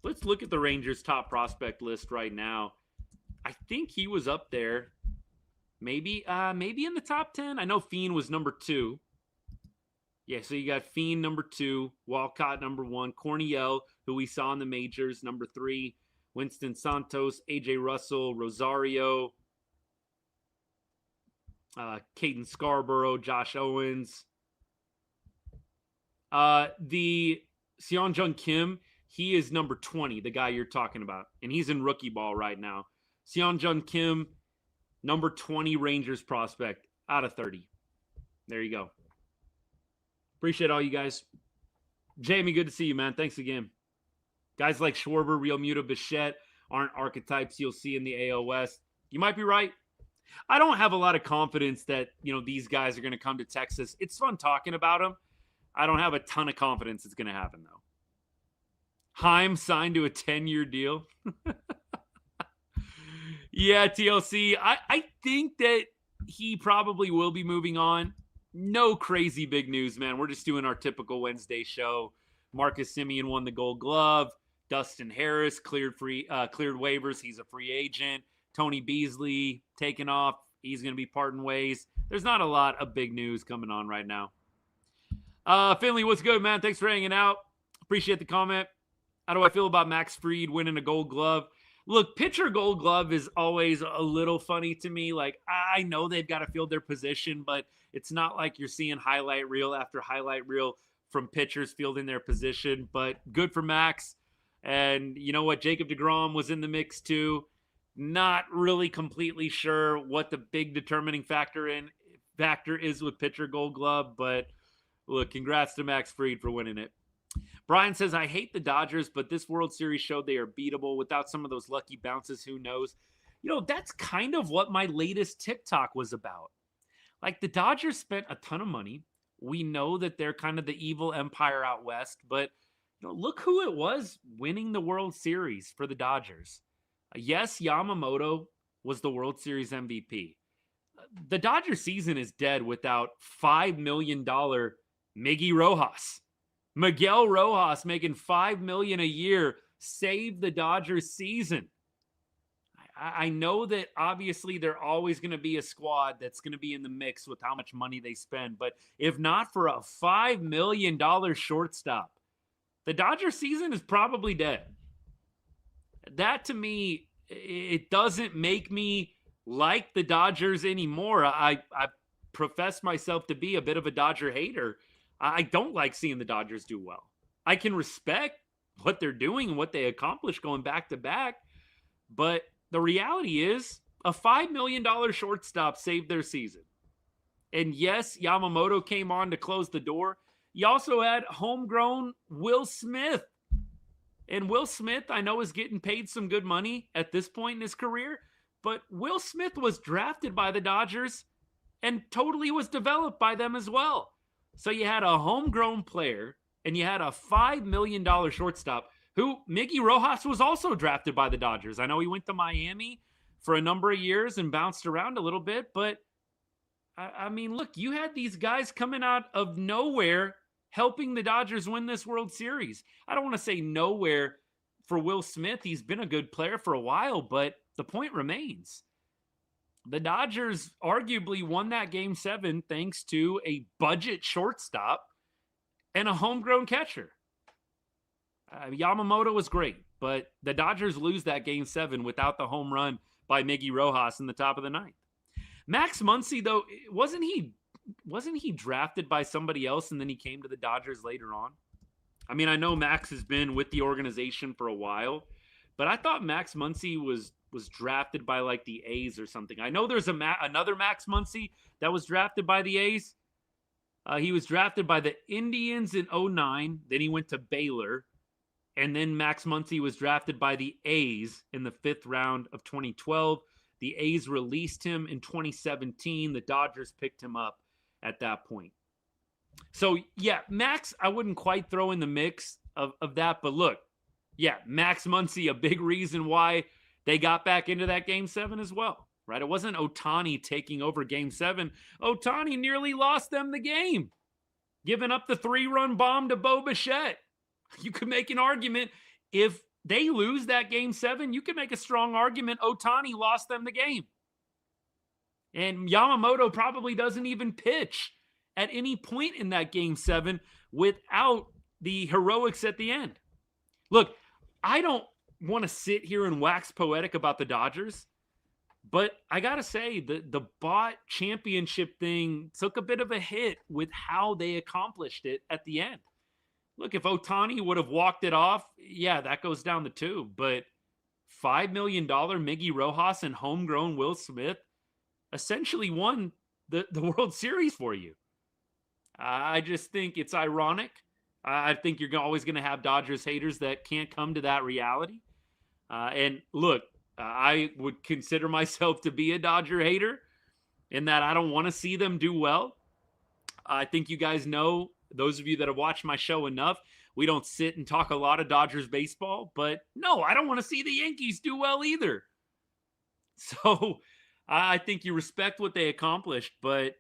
let's look at the Rangers' top prospect list right now. I think he was up there. Maybe in the top 10. I know Fiend was number 2. Yeah, so you got Fiend number 2, Walcott number 1, Corniel, who we saw in the majors, number 3, Winston Santos, AJ Russell, Rosario, Caden Scarborough, Josh Owens. The Seonjung Kim, he is number 20, the guy you're talking about, and he's in rookie ball right now. Seonjun Kim, number 20 Rangers prospect out of 30. There you go. Appreciate all you guys. Jamie, good to see you, man. Thanks again. Guys like Schwarber, Real Muta, Bichette aren't archetypes you'll see in the AL West. You might be right. I don't have a lot of confidence that, these guys are going to come to Texas. It's fun talking about them. I don't have a ton of confidence it's going to happen, though. Heim signed to a 10-year deal. Yeah, TLC. I think that he probably will be moving on. No crazy big news, man. We're just doing our typical Wednesday show. Marcus Semien won the Gold Glove. Dustin Harris cleared waivers. He's a free agent. Tony Beasley taken off. He's going to be parting ways. There's not a lot of big news coming on right now. Finley, what's good, man? Thanks for hanging out. Appreciate the comment. How do I feel about Max Fried winning a Gold Glove? Look, pitcher Gold Glove is always a little funny to me. Like, I know they've got to field their position, but it's not like you're seeing highlight reel after highlight reel from pitchers fielding their position. But good for Max. And you know what? Jacob deGrom was in the mix too. Not really completely sure what the big determining factor is with pitcher Gold Glove. But look, congrats to Max Fried for winning it. Brian says, I hate the Dodgers, but this World Series showed they are beatable. Without some of those lucky bounces, who knows? That's kind of what my latest TikTok was about. Like, the Dodgers spent a ton of money. We know that they're kind of the evil empire out west, but look who it was winning the World Series for the Dodgers. Yes, Yamamoto was the World Series MVP. The Dodger season is dead without $5 million Miggy Rojas. Miguel Rojas making $5 million a year saved the Dodgers season. I know that obviously they're always going to be a squad that's going to be in the mix with how much money they spend. But if not for a $5 million shortstop, the Dodger season is probably dead. That to me, it doesn't make me like the Dodgers anymore. I profess myself to be a bit of a Dodger hater. I don't like seeing the Dodgers do well. I can respect what they're doing and what they accomplished going back to back. But the reality is a $5 million shortstop saved their season. And yes, Yamamoto came on to close the door. You also had homegrown Will Smith. And Will Smith, I know, is getting paid some good money at this point in his career. But Will Smith was drafted by the Dodgers and totally was developed by them as well. So you had a homegrown player and you had a $5 million shortstop who, Miggy Rojas, was also drafted by the Dodgers. I know he went to Miami for a number of years and bounced around a little bit, but I mean, look, you had these guys coming out of nowhere helping the Dodgers win this World Series. I don't want to say nowhere for Will Smith. He's been a good player for a while, but the point remains. The Dodgers arguably won that Game 7 thanks to a budget shortstop and a homegrown catcher. Yamamoto was great, but the Dodgers lose that Game 7 without the home run by Miggy Rojas in the top of the ninth. Max Muncy, though, wasn't he drafted by somebody else and then he came to the Dodgers later on? I mean, I know Max has been with the organization for a while, but I thought Max Muncy was drafted by like the A's or something. I know there's another Max Muncy that was drafted by the A's. He was drafted by the Indians in 2009. Then he went to Baylor. And then Max Muncy was drafted by the A's in the 5th round of 2012. The A's released him in 2017. The Dodgers picked him up at that point. So, yeah, Max, I wouldn't quite throw in the mix of that. But look, yeah, Max Muncy, a big reason why they got back into that Game 7 as well, right? It wasn't Ohtani taking over Game 7. Ohtani nearly lost them the game, giving up the 3-run bomb to Bo Bichette. You could make an argument if they lose that Game 7, you could make a strong argument Ohtani lost them the game. And Yamamoto probably doesn't even pitch at any point in that Game 7 without the heroics at the end. Look, I don't want to sit here and wax poetic about the Dodgers, but I got to say the bot championship thing took a bit of a hit with how they accomplished it at the end. Look, if Ohtani would have walked it off, yeah, that goes down the tube. But $5 million Miggy Rojas and homegrown Will Smith essentially won the World Series for you. I just think it's ironic. I think you're always going to have Dodgers haters that can't come to that reality. And look, I would consider myself to be a Dodger hater in that I don't want to see them do well. I think you guys know, those of you that have watched my show enough, we don't sit and talk a lot of Dodgers baseball, but no, I don't want to see the Yankees do well either. So I think you respect what they accomplished, but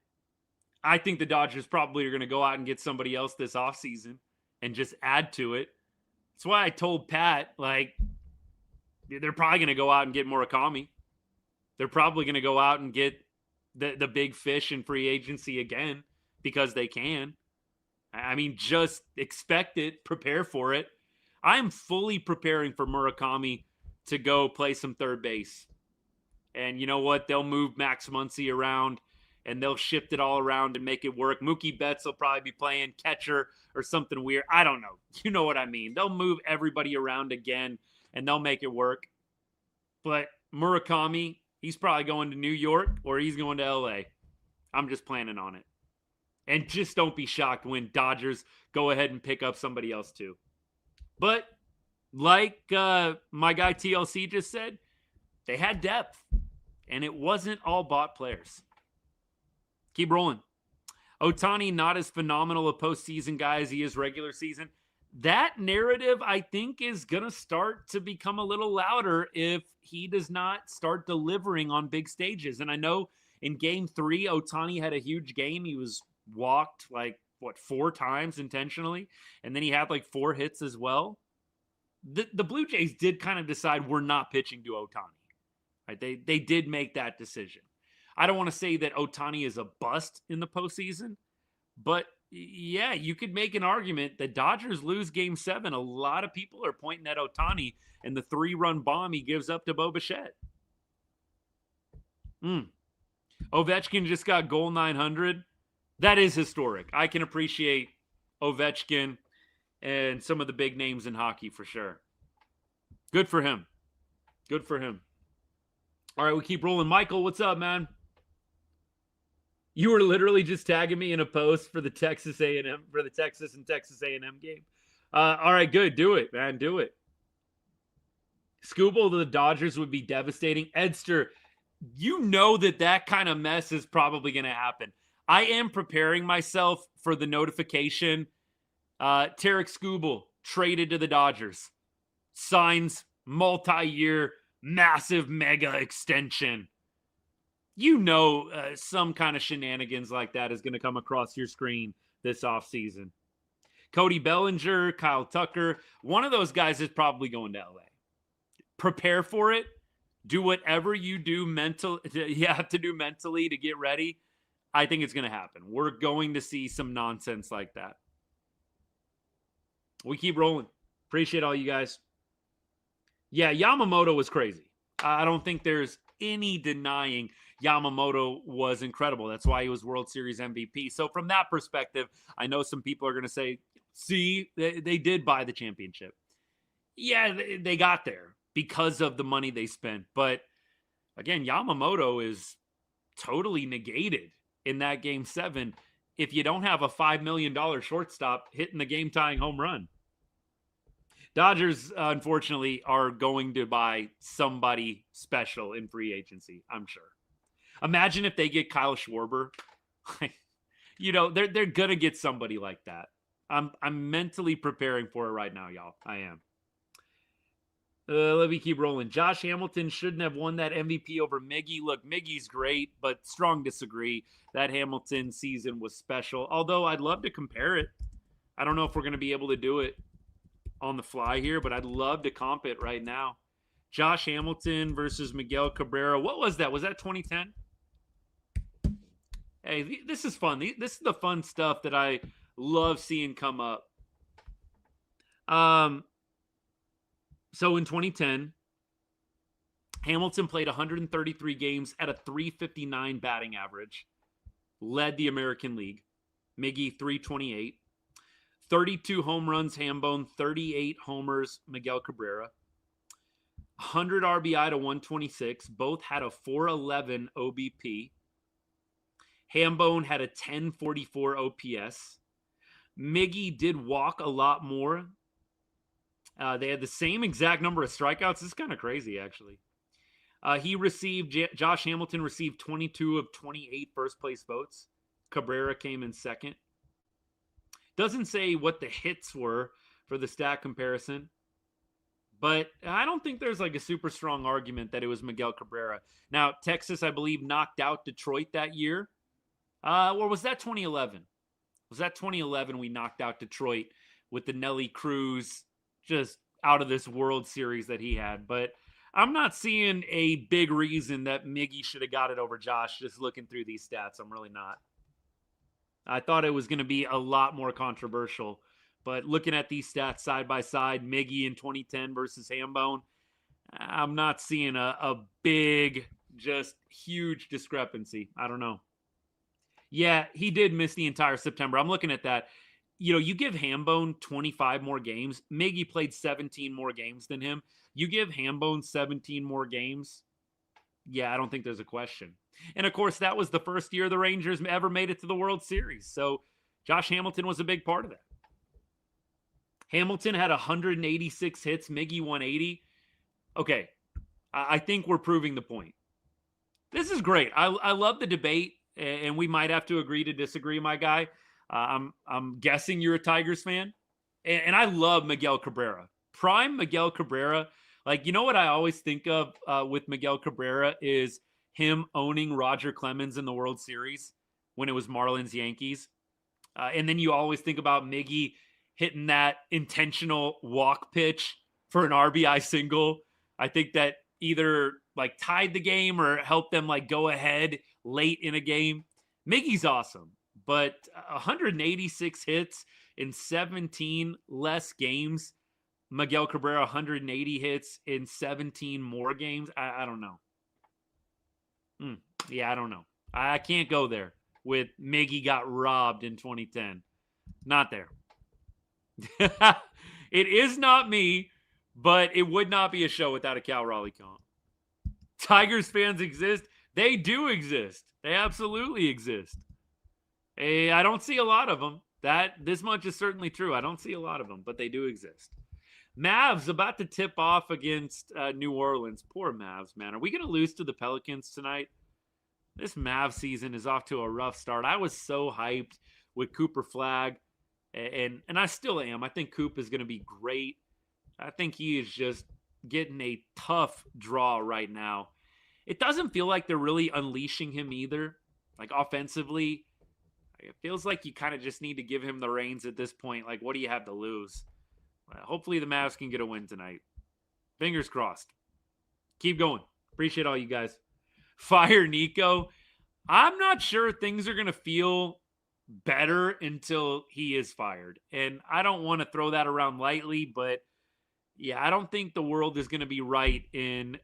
I think the Dodgers probably are going to go out and get somebody else this offseason and just add to it. That's why I told Pat, like, they're probably going to go out and get Murakami. They're probably going to go out and get the big fish in free agency again because they can. I mean, just expect it, prepare for it. I'm fully preparing for Murakami to go play some third base. And you know what? They'll move Max Muncy around and they'll shift it all around and make it work. Mookie Betts will probably be playing catcher or something weird. I don't know. You know what I mean? They'll move everybody around again and they'll make it work. But Murakami, he's probably going to New York or he's going to LA. I'm just planning on it. And just don't be shocked when Dodgers go ahead and pick up somebody else too. But like my guy TLC just said, they had depth. And it wasn't all bought players. Keep rolling. Ohtani, not as phenomenal a postseason guy as he is regular season. That narrative, I think, is going to start to become a little louder if he does not start delivering on big stages. And I know in Game 3, Ohtani had a huge game. He was walked, 4 times intentionally. And then he had 4 hits as well. The Blue Jays did kind of decide we're not pitching to Ohtani. Right? They did make that decision. I don't want to say that Ohtani is a bust in the postseason, but yeah, you could make an argument that Dodgers lose Game 7. A lot of people are pointing at Ohtani and the 3-run bomb he gives up to Bo Bichette. Ovechkin just got goal 900. That is historic. I can appreciate Ovechkin and some of the big names in hockey for sure. Good for him. Good for him. All right, we keep rolling. Michael, what's up, man? You were literally just tagging me in a post for the Texas A&M, for the Texas and Texas A&M game. All right, good. Do it, man. Do it. Skubal to the Dodgers would be devastating. Edster, you know that kind of mess is probably going to happen. I am preparing myself for the notification. Tarek Skubal traded to the Dodgers. Signs multi-year massive mega extension. You know some kind of shenanigans like that is going to come across your screen this offseason. Cody Bellinger, Kyle Tucker, one of those guys is probably going to LA. Prepare for it. Do whatever you do you have to do mentally to get ready. I think it's going to happen. We're going to see some nonsense like that. We keep rolling. Appreciate all you guys. Yeah, Yamamoto was crazy. I don't think there's any denying Yamamoto was incredible. That's why he was World Series MVP. So from that perspective, I know some people are going to say, see, they did buy the championship. Yeah, they got there because of the money they spent. But again, Yamamoto is totally negated in that Game 7 if you don't have a $5 million shortstop hitting the game-tying home run. Dodgers, unfortunately, are going to buy somebody special in free agency, I'm sure. Imagine if they get Kyle Schwarber. They're going to get somebody like that. I'm mentally preparing for it right now, y'all. I am. Let me keep rolling. Josh Hamilton shouldn't have won that MVP over Miggy. Look, Miggy's great, but strong disagree. That Hamilton season was special, although I'd love to compare it. I don't know if we're going to be able to do it on the fly here, but I'd love to comp it right now. Josh Hamilton versus Miguel Cabrera. What was that? Was that 2010? Hey, this is fun. This is the fun stuff that I love seeing come up. So in 2010, Hamilton played 133 games at a .359 batting average, led the American League. Miggy, 328. 32 home runs, Hambone, 38 homers, Miguel Cabrera. 100 RBI to 126. Both had a 411 OBP. Hambone had a 1044 OPS. Miggy did walk a lot more. They had the same exact number of strikeouts. This is kind of crazy, actually. Josh Hamilton received 22 of 28 first place votes. Cabrera came in second. Doesn't say what the hits were for the stat comparison, but I don't think there's like a super strong argument that it was Miguel Cabrera. Now, Texas, I believe, knocked out Detroit that year. Or was that 2011? Was that 2011 we knocked out Detroit with the Nelly Cruz just out of this World Series that he had? But I'm not seeing a big reason that Miggy should have got it over Josh just looking through these stats. I'm really not. I thought it was going to be a lot more controversial. But looking at these stats side by side, Miggy in 2010 versus Hambone, I'm not seeing a big, just huge discrepancy. I don't know. Yeah, he did miss the entire September. I'm looking at that. You know, you give Hambone 25 more games. Miggy played 17 more games than him. You give Hambone 17 more games. Yeah, I don't think there's a question. And of course, that was the first year the Rangers ever made it to the World Series. So Josh Hamilton was a big part of that. Hamilton had 186 hits, Miggy 180. Okay, I think we're proving the point. This is great. I love the debate, and we might have to agree to disagree, my guy. I'm guessing you're a Tigers fan, and I love Miguel Cabrera. Prime Miguel Cabrera. Like, you know what I always think of with Miguel Cabrera is him owning Roger Clemens in the World Series when it was Marlins-Yankees. And then you always think about Miggy hitting that intentional walk pitch for an RBI single. I think that either like tied the game or helped them like go ahead late in a game. Miggy's awesome, but 186 hits in 17 less games. Miguel Cabrera 180 hits in 17 more games. I don't know. Yeah, I don't know. I can't go there with Miggy got robbed in 2010. Not there. It is not me, but it would not be a show without a Cal Raleigh comp. Tigers fans exist. They do exist. They absolutely exist. I don't see a lot of them. This much is certainly true. I don't see a lot of them, but they do exist. Mavs about to tip off against New Orleans. Poor Mavs, man. Are we going to lose to the Pelicans tonight? This Mavs season is off to a rough start. I was so hyped with Cooper Flagg, and I still am. I think Coop is going to be great. I think he is just getting a tough draw right now. It doesn't feel like they're really unleashing him either. Like offensively, it feels like you kind of just need to give him the reins at this point. Like, what do you have to lose? Hopefully the Mavs can get a win tonight. Fingers crossed. Keep going. Appreciate all you guys. Fire Nico. I'm not sure things are going to feel better until he is fired. And I don't want to throw that around lightly, but yeah, I don't think the world is going to be right in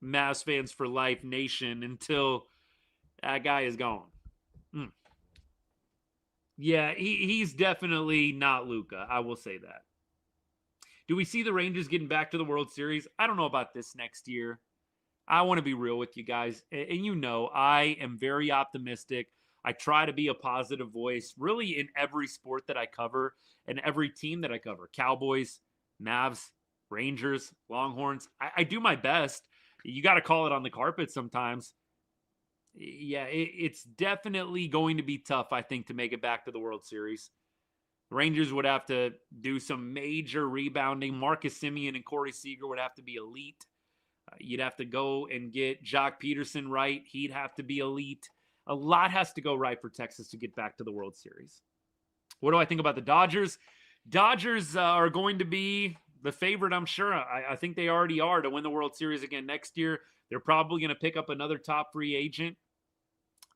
Mavs Fans for Life Nation until that guy is gone. Yeah, he's definitely not Luka. I will say that. Do we see the Rangers getting back to the World Series? I don't know about this next year. I want to be real with you guys. And you know, I am very optimistic. I try to be a positive voice really in every sport that I cover and every team that I cover. Cowboys, Mavs, Rangers, Longhorns. I do my best. You got to call it on the carpet sometimes. Yeah, it's definitely going to be tough, I think, to make it back to the World Series. The Rangers would have to do some major rebounding. Marcus Semien and Corey Seager would have to be elite. You'd have to go and get Jock Peterson right. He'd have to be elite. A lot has to go right for Texas to get back to the World Series. What do I think about the Dodgers? Dodgers are going to be the favorite, I'm sure. I think they already are to win the World Series again next year. They're probably going to pick up another top free agent.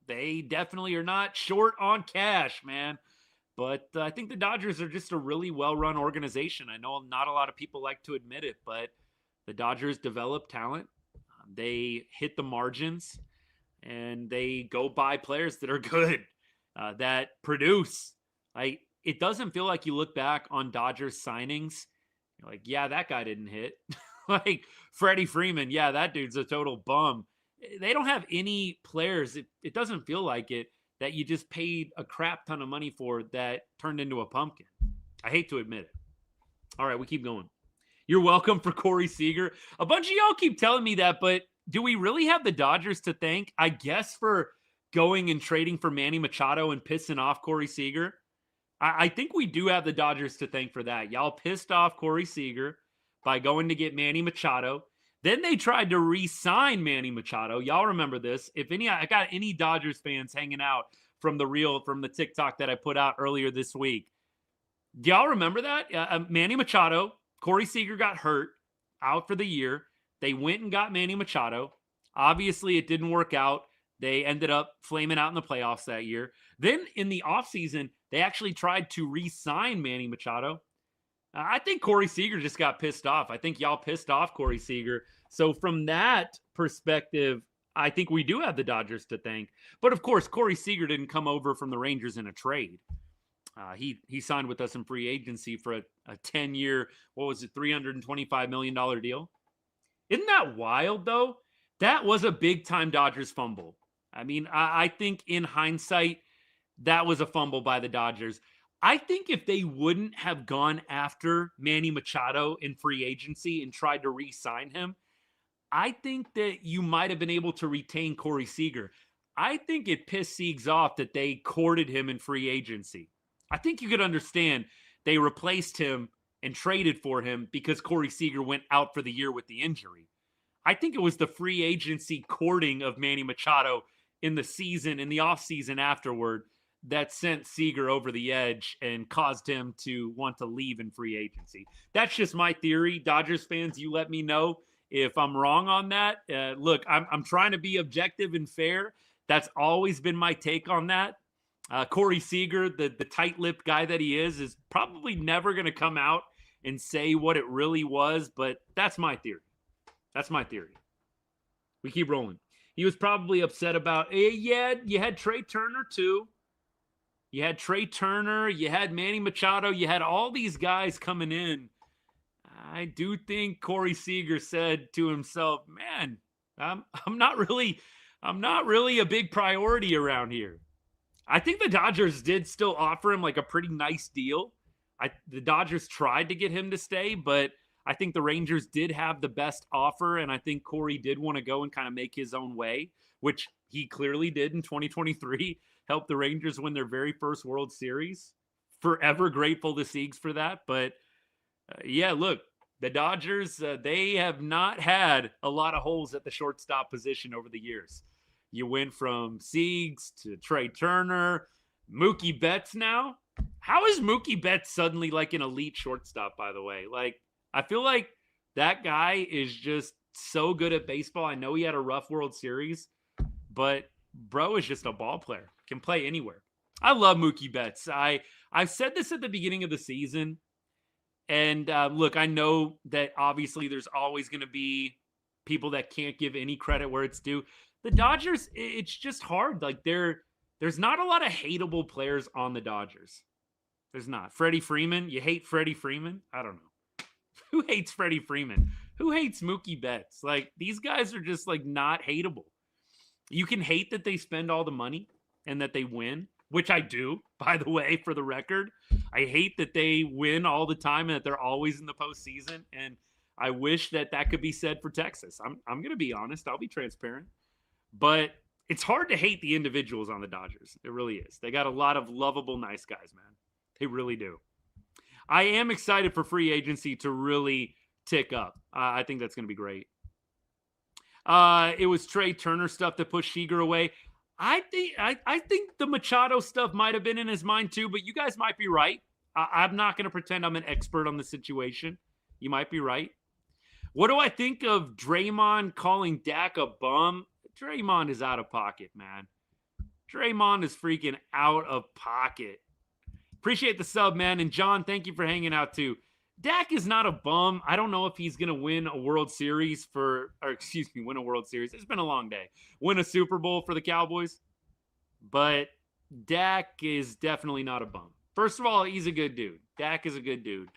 They definitely are not short on cash, man. But I think the Dodgers are just a really well-run organization. I know not a lot of people like to admit it, but the Dodgers develop talent. They hit the margins, and they go buy players that are good, that produce. It doesn't feel like you look back on Dodgers signings, you're like, yeah, that guy didn't hit. Like Freddie Freeman, yeah, that dude's a total bum. They don't have any players, it doesn't feel like it, that you just paid a crap ton of money for that turned into a pumpkin. I hate to admit it. All right, we keep going. You're welcome for Corey Seager. A bunch of y'all keep telling me that, but do we really have the Dodgers to thank, I guess, for going and trading for Manny Machado and pissing off Corey Seager? I think we do have the Dodgers to thank for that. Y'all pissed off Corey Seager by going to get Manny Machado. Then they tried to re-sign Manny Machado. Y'all remember this. I got any Dodgers fans hanging out from the TikTok that I put out earlier this week. Do y'all remember that? Manny Machado, Corey Seager got hurt, out for the year. They went and got Manny Machado. Obviously, it didn't work out. They ended up flaming out in the playoffs that year. Then in the offseason, they actually tried to re-sign Manny Machado. I think Corey Seager just got pissed off. I think y'all pissed off Corey Seager. So from that perspective, I think we do have the Dodgers to thank. But of course, Corey Seager didn't come over from the Rangers in a trade. He signed with us in free agency for a 10-year, $325 million deal? Isn't that wild, though? That was a big-time Dodgers fumble. I mean, I think in hindsight, that was a fumble by the Dodgers. I think if they wouldn't have gone after Manny Machado in free agency and tried to re-sign him, I think that you might have been able to retain Corey Seager. I think it pissed Siegs off that they courted him in free agency. I think you could understand they replaced him and traded for him because Corey Seager went out for the year with the injury. I think it was the free agency courting of Manny Machado in the offseason afterward, that sent Seager over the edge and caused him to want to leave in free agency. That's just my theory. Dodgers fans, you let me know if I'm wrong on that. Look, I'm trying to be objective and fair. That's always been my take on that. Corey Seager, the tight-lipped guy that he is probably never going to come out and say what it really was, but that's my theory. That's my theory. We keep rolling. He was probably upset about, you had Trey Turner too. You had Trey Turner, you had Manny Machado, you had all these guys coming in. I do think Corey Seager said to himself, man, I'm not really a big priority around here. I think the Dodgers did still offer him like a pretty nice deal. The Dodgers tried to get him to stay, but I think the Rangers did have the best offer, and I think Corey did want to go and kind of make his own way, which he clearly did in 2023. Helped the Rangers win their very first World Series. Forever grateful to Siegs for that. But look, the Dodgers, they have not had a lot of holes at the shortstop position over the years. You went from Siegs to Trey Turner, Mookie Betts now. How is Mookie Betts suddenly like an elite shortstop, by the way? Like, I feel like that guy is just so good at baseball. I know he had a rough World Series, but bro is just a ball player. Can play anywhere. I love Mookie Betts. I've said this at the beginning of the season. And look, I know that obviously there's always going to be people that can't give any credit where it's due. The Dodgers, it's just hard. Like there's not a lot of hateable players on the Dodgers. There's not. Freddie Freeman. You hate Freddie Freeman? I don't know. Who hates Freddie Freeman? Who hates Mookie Betts? Like, these guys are just like not hateable. You can hate that they spend all the money and that they win, which I do, by the way, for the record. I hate that they win all the time and that they're always in the postseason. And I wish that could be said for Texas. I'm going to be honest. I'll be transparent. But it's hard to hate the individuals on the Dodgers. It really is. They got a lot of lovable, nice guys, man. They really do. I am excited for free agency to really tick up. I think that's going to be great. It was Trey Turner stuff that pushed Seager away. I think the Machado stuff might have been in his mind too, but you guys might be right. I'm not going to pretend I'm an expert on the situation. You might be right. What do I think of Draymond calling Dak a bum? Draymond is out of pocket, man. Draymond is freaking out of pocket. Appreciate the sub, man. And John, thank you for hanging out too. Dak is not a bum. I don't know if he's going to win a World Series win a World Series. It's been a long day. Win a Super Bowl for the Cowboys. But Dak is definitely not a bum. First of all, he's a good dude. Dak is a good dude.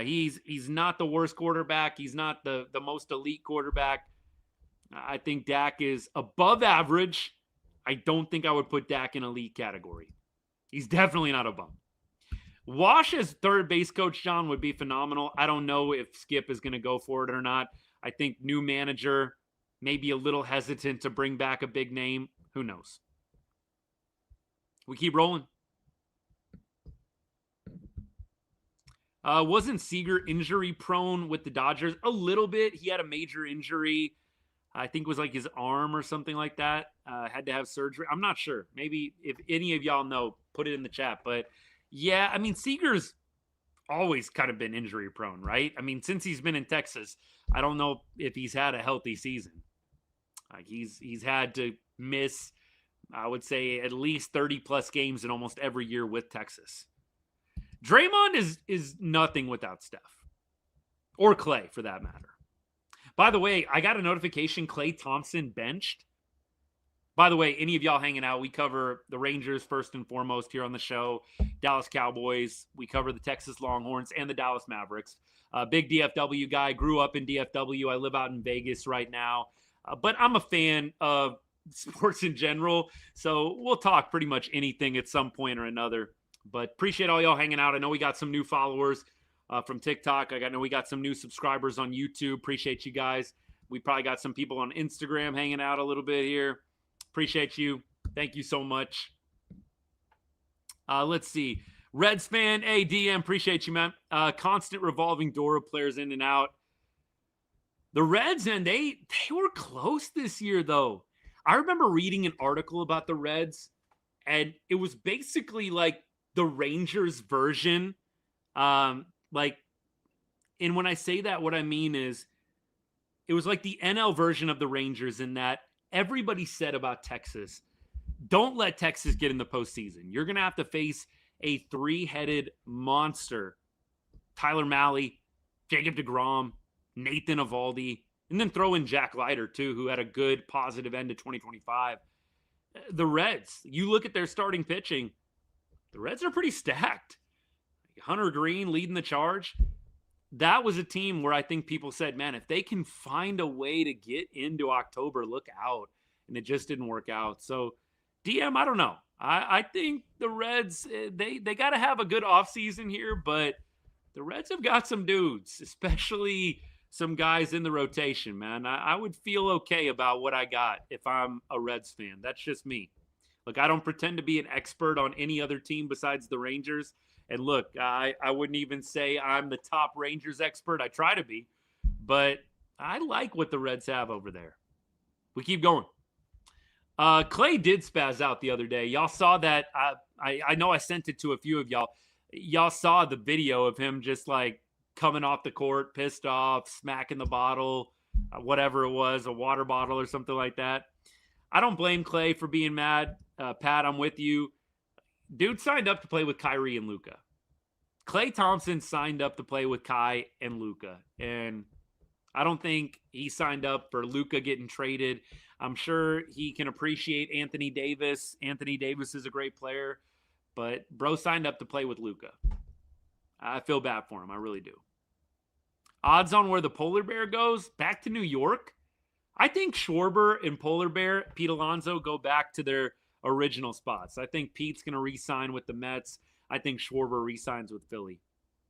He's not the worst quarterback. He's not the most elite quarterback. I think Dak is above average. I don't think I would put Dak in elite category. He's definitely not a bum. Wash as third base coach, John, would be phenomenal. I don't know if Skip is going to go for it or not. I think new manager, maybe a little hesitant to bring back a big name. Who knows? We keep rolling. Wasn't Seager injury prone with the Dodgers? A little bit. He had a major injury. I think it was like his arm or something like that. Had to have surgery. I'm not sure. Maybe if any of y'all know, put it in the chat. But yeah, I mean, Seager's always kind of been injury prone, right? I mean, since he's been in Texas, I don't know if he's had a healthy season. He's had to miss, I would say, at least 30 plus games in almost every year with Texas. Draymond is nothing without Steph or Clay for that matter. By the way, I got a notification Klay Thompson benched. By the way, any of y'all hanging out, we cover the Rangers first and foremost here on the show, Dallas Cowboys. We cover the Texas Longhorns and the Dallas Mavericks. Big DFW guy, grew up in DFW. I live out in Vegas right now. But I'm a fan of sports in general, so we'll talk pretty much anything at some point or another. But appreciate all y'all hanging out. I know we got some new followers from TikTok. I know we got some new subscribers on YouTube. Appreciate you guys. We probably got some people on Instagram hanging out a little bit here. Appreciate you. Thank you so much. Let's see. Reds fan, hey, DM, appreciate you, man. Constant revolving door of players in and out. The Reds, and they were close this year, though. I remember reading an article about the Reds, and it was basically like the Rangers version. And when I say that, what I mean is it was like the NL version of the Rangers in that everybody said about Texas, don't let Texas get in the postseason. You're going to have to face a three-headed monster. Tyler Mahle, Jacob deGrom, Nathan Eovaldi, and then throw in Jack Leiter, too, who had a good, positive end to 2025. The Reds, you look at their starting pitching, the Reds are pretty stacked. Hunter Green leading the charge. That was a team where I think people said, man, if they can find a way to get into October, look out. And it just didn't work out. So, DM, I don't know. I think the Reds, they got to have a good offseason here, but the Reds have got some dudes, especially some guys in the rotation, man. I would feel okay about what I got if I'm a Reds fan. That's just me. Look, I don't pretend to be an expert on any other team besides the Rangers. And look, I wouldn't even say I'm the top Rangers expert. I try to be. But I like what the Reds have over there. We keep going. Clay did spaz out the other day. Y'all saw that. I know I sent it to a few of y'all. Y'all saw the video of him just like coming off the court, pissed off, smacking the bottle, whatever it was, a water bottle or something like that. I don't blame Clay for being mad. Pat, I'm with you. Dude signed up to play with Kyrie and Luka. Klay Thompson signed up to play with Kai and Luka. And I don't think he signed up for Luka getting traded. I'm sure he can appreciate Anthony Davis. Anthony Davis is a great player. But bro signed up to play with Luka. I feel bad for him. I really do. Odds on where the Polar Bear goes? Back to New York? I think Schwarber and Polar Bear, Pete Alonso, go back to their original spots. I think Pete's going to re-sign with the Mets. I think Schwarber re-signs with Philly.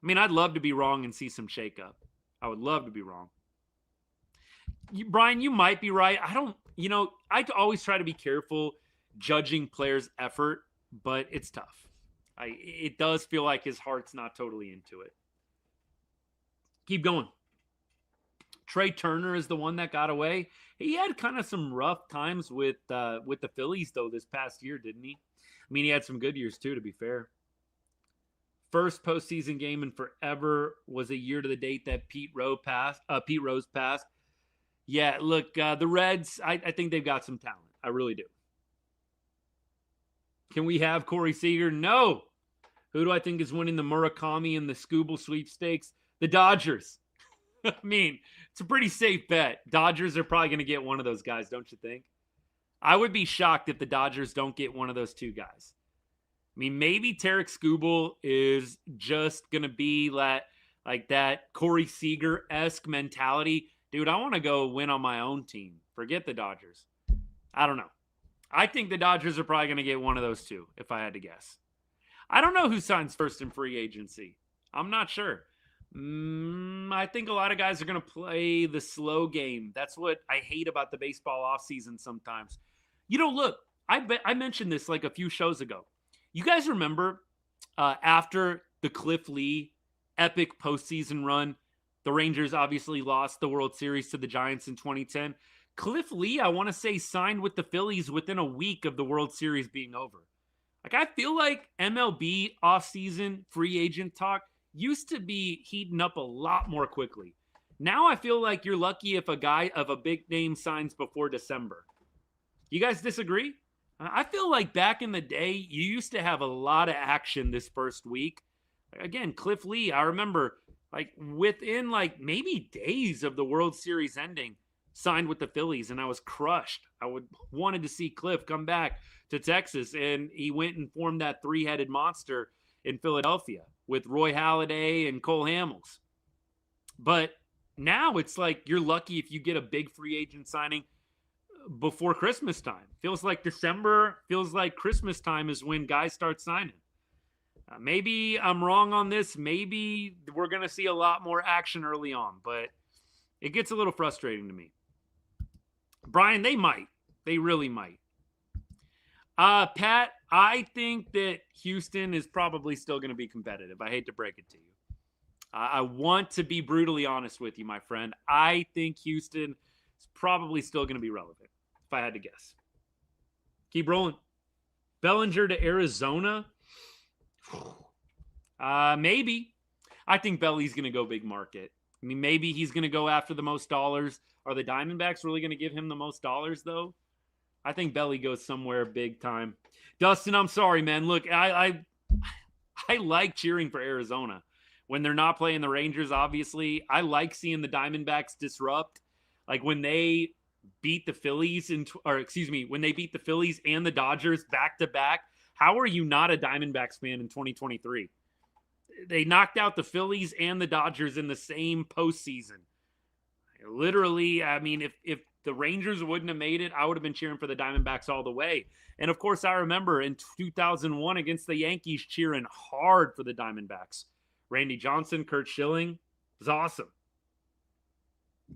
I mean, I'd love to be wrong and see some shakeup. I would love to be wrong. Brian, you might be right. I always try to be careful judging players' effort, but it's tough. It does feel like his heart's not totally into it. Keep going. Trey Turner is the one that got away. He had kind of some rough times with the Phillies, though, this past year, didn't he? I mean, he had some good years, too, to be fair. First postseason game in forever was a year to the date that Pete Rose passed. Yeah, look, the Reds, I think they've got some talent. I really do. Can we have Corey Seager? No. Who do I think is winning the Murakami and the Scooble sweepstakes? The Dodgers. I mean, it's a pretty safe bet. Dodgers are probably going to get one of those guys, don't you think? I would be shocked if the Dodgers don't get one of those two guys. I mean, maybe Tarek Skubal is just going to be like that Corey Seager-esque mentality. Dude, I want to go win on my own team. Forget the Dodgers. I don't know. I think the Dodgers are probably going to get one of those two, if I had to guess. I don't know who signs first in free agency. I'm not sure. I think a lot of guys are going to play the slow game. That's what I hate about the baseball offseason sometimes. Look, I mentioned this like a few shows ago. You guys remember after the Cliff Lee epic postseason run, the Rangers obviously lost the World Series to the Giants in 2010. Cliff Lee, I want to say, signed with the Phillies within a week of the World Series being over. Like, I feel like MLB offseason free agent talk used to be heating up a lot more quickly. Now I feel like you're lucky if a guy of a big name signs before December. You guys disagree? I feel like back in the day, you used to have a lot of action this first week. Again, Cliff Lee, I remember like within like maybe days of the World Series ending, signed with the Phillies, and I was crushed. I wanted to see Cliff come back to Texas, and he went and formed that three-headed monster in Philadelphia with Roy Halladay and Cole Hamels. But now it's like you're lucky if you get a big free agent signing before Christmas time. Feels like December, feels like Christmas time is when guys start signing. Maybe I'm wrong on this. Maybe we're going to see a lot more action early on, but it gets a little frustrating to me. Brian, they might. They really might. Pat, I think that Houston is probably still going to be competitive. I hate to break it to you. I want to be brutally honest with you, my friend. I think Houston is probably still going to be relevant, if I had to guess. Keep rolling. Bellinger to Arizona? Maybe. I think Belly's going to go big market. I mean, maybe he's going to go after the most dollars. Are the Diamondbacks really going to give him the most dollars, though? I think Belly goes somewhere big time. Dustin, I'm sorry, man. Look, I like cheering for Arizona. When they're not playing the Rangers, obviously. I like seeing the Diamondbacks disrupt. Like when they beat the Phillies, when they beat the Phillies and the Dodgers back-to-back. How are you not a Diamondbacks fan in 2023? They knocked out the Phillies and the Dodgers in the same postseason. Literally, I mean, if the Rangers wouldn't have made it, I would have been cheering for the Diamondbacks all the way. And, of course, I remember in 2001 against the Yankees cheering hard for the Diamondbacks. Randy Johnson, Kurt Schilling. It was awesome.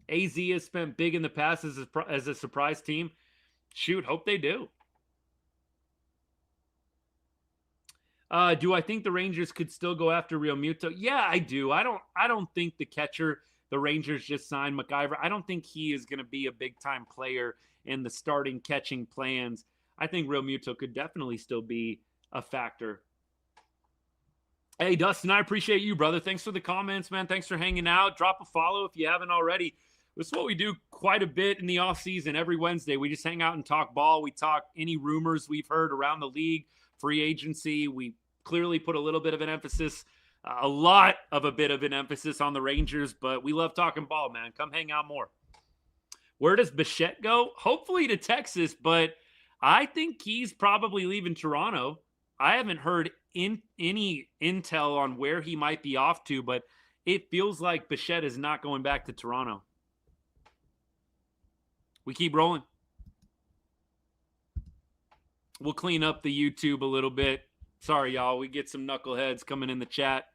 AZ has spent big in the past as a surprise team. Shoot, hope they do. Do I think the Rangers could still go after Real Muto? Yeah, I do. I don't think the catcher the Rangers just signed, McIver, I don't think he is going to be a big-time player in the starting catching plans. I think Real Muto could definitely still be a factor. Hey, Dustin, I appreciate you, brother. Thanks for the comments, man. Thanks for hanging out. Drop a follow if you haven't already. This is what we do quite a bit in the offseason. Every Wednesday, we just hang out and talk ball. We talk any rumors we've heard around the league, free agency. We clearly put a little bit of an emphasis, a bit of an emphasis on the Rangers, but we love talking ball, man. Come hang out more. Where does Bichette go? Hopefully to Texas, but I think he's probably leaving Toronto. I haven't heard any intel on where he might be off to, but it feels like Bichette is not going back to Toronto. We keep rolling. We'll clean up the YouTube a little bit. Sorry, y'all. We get some knuckleheads coming in the chat.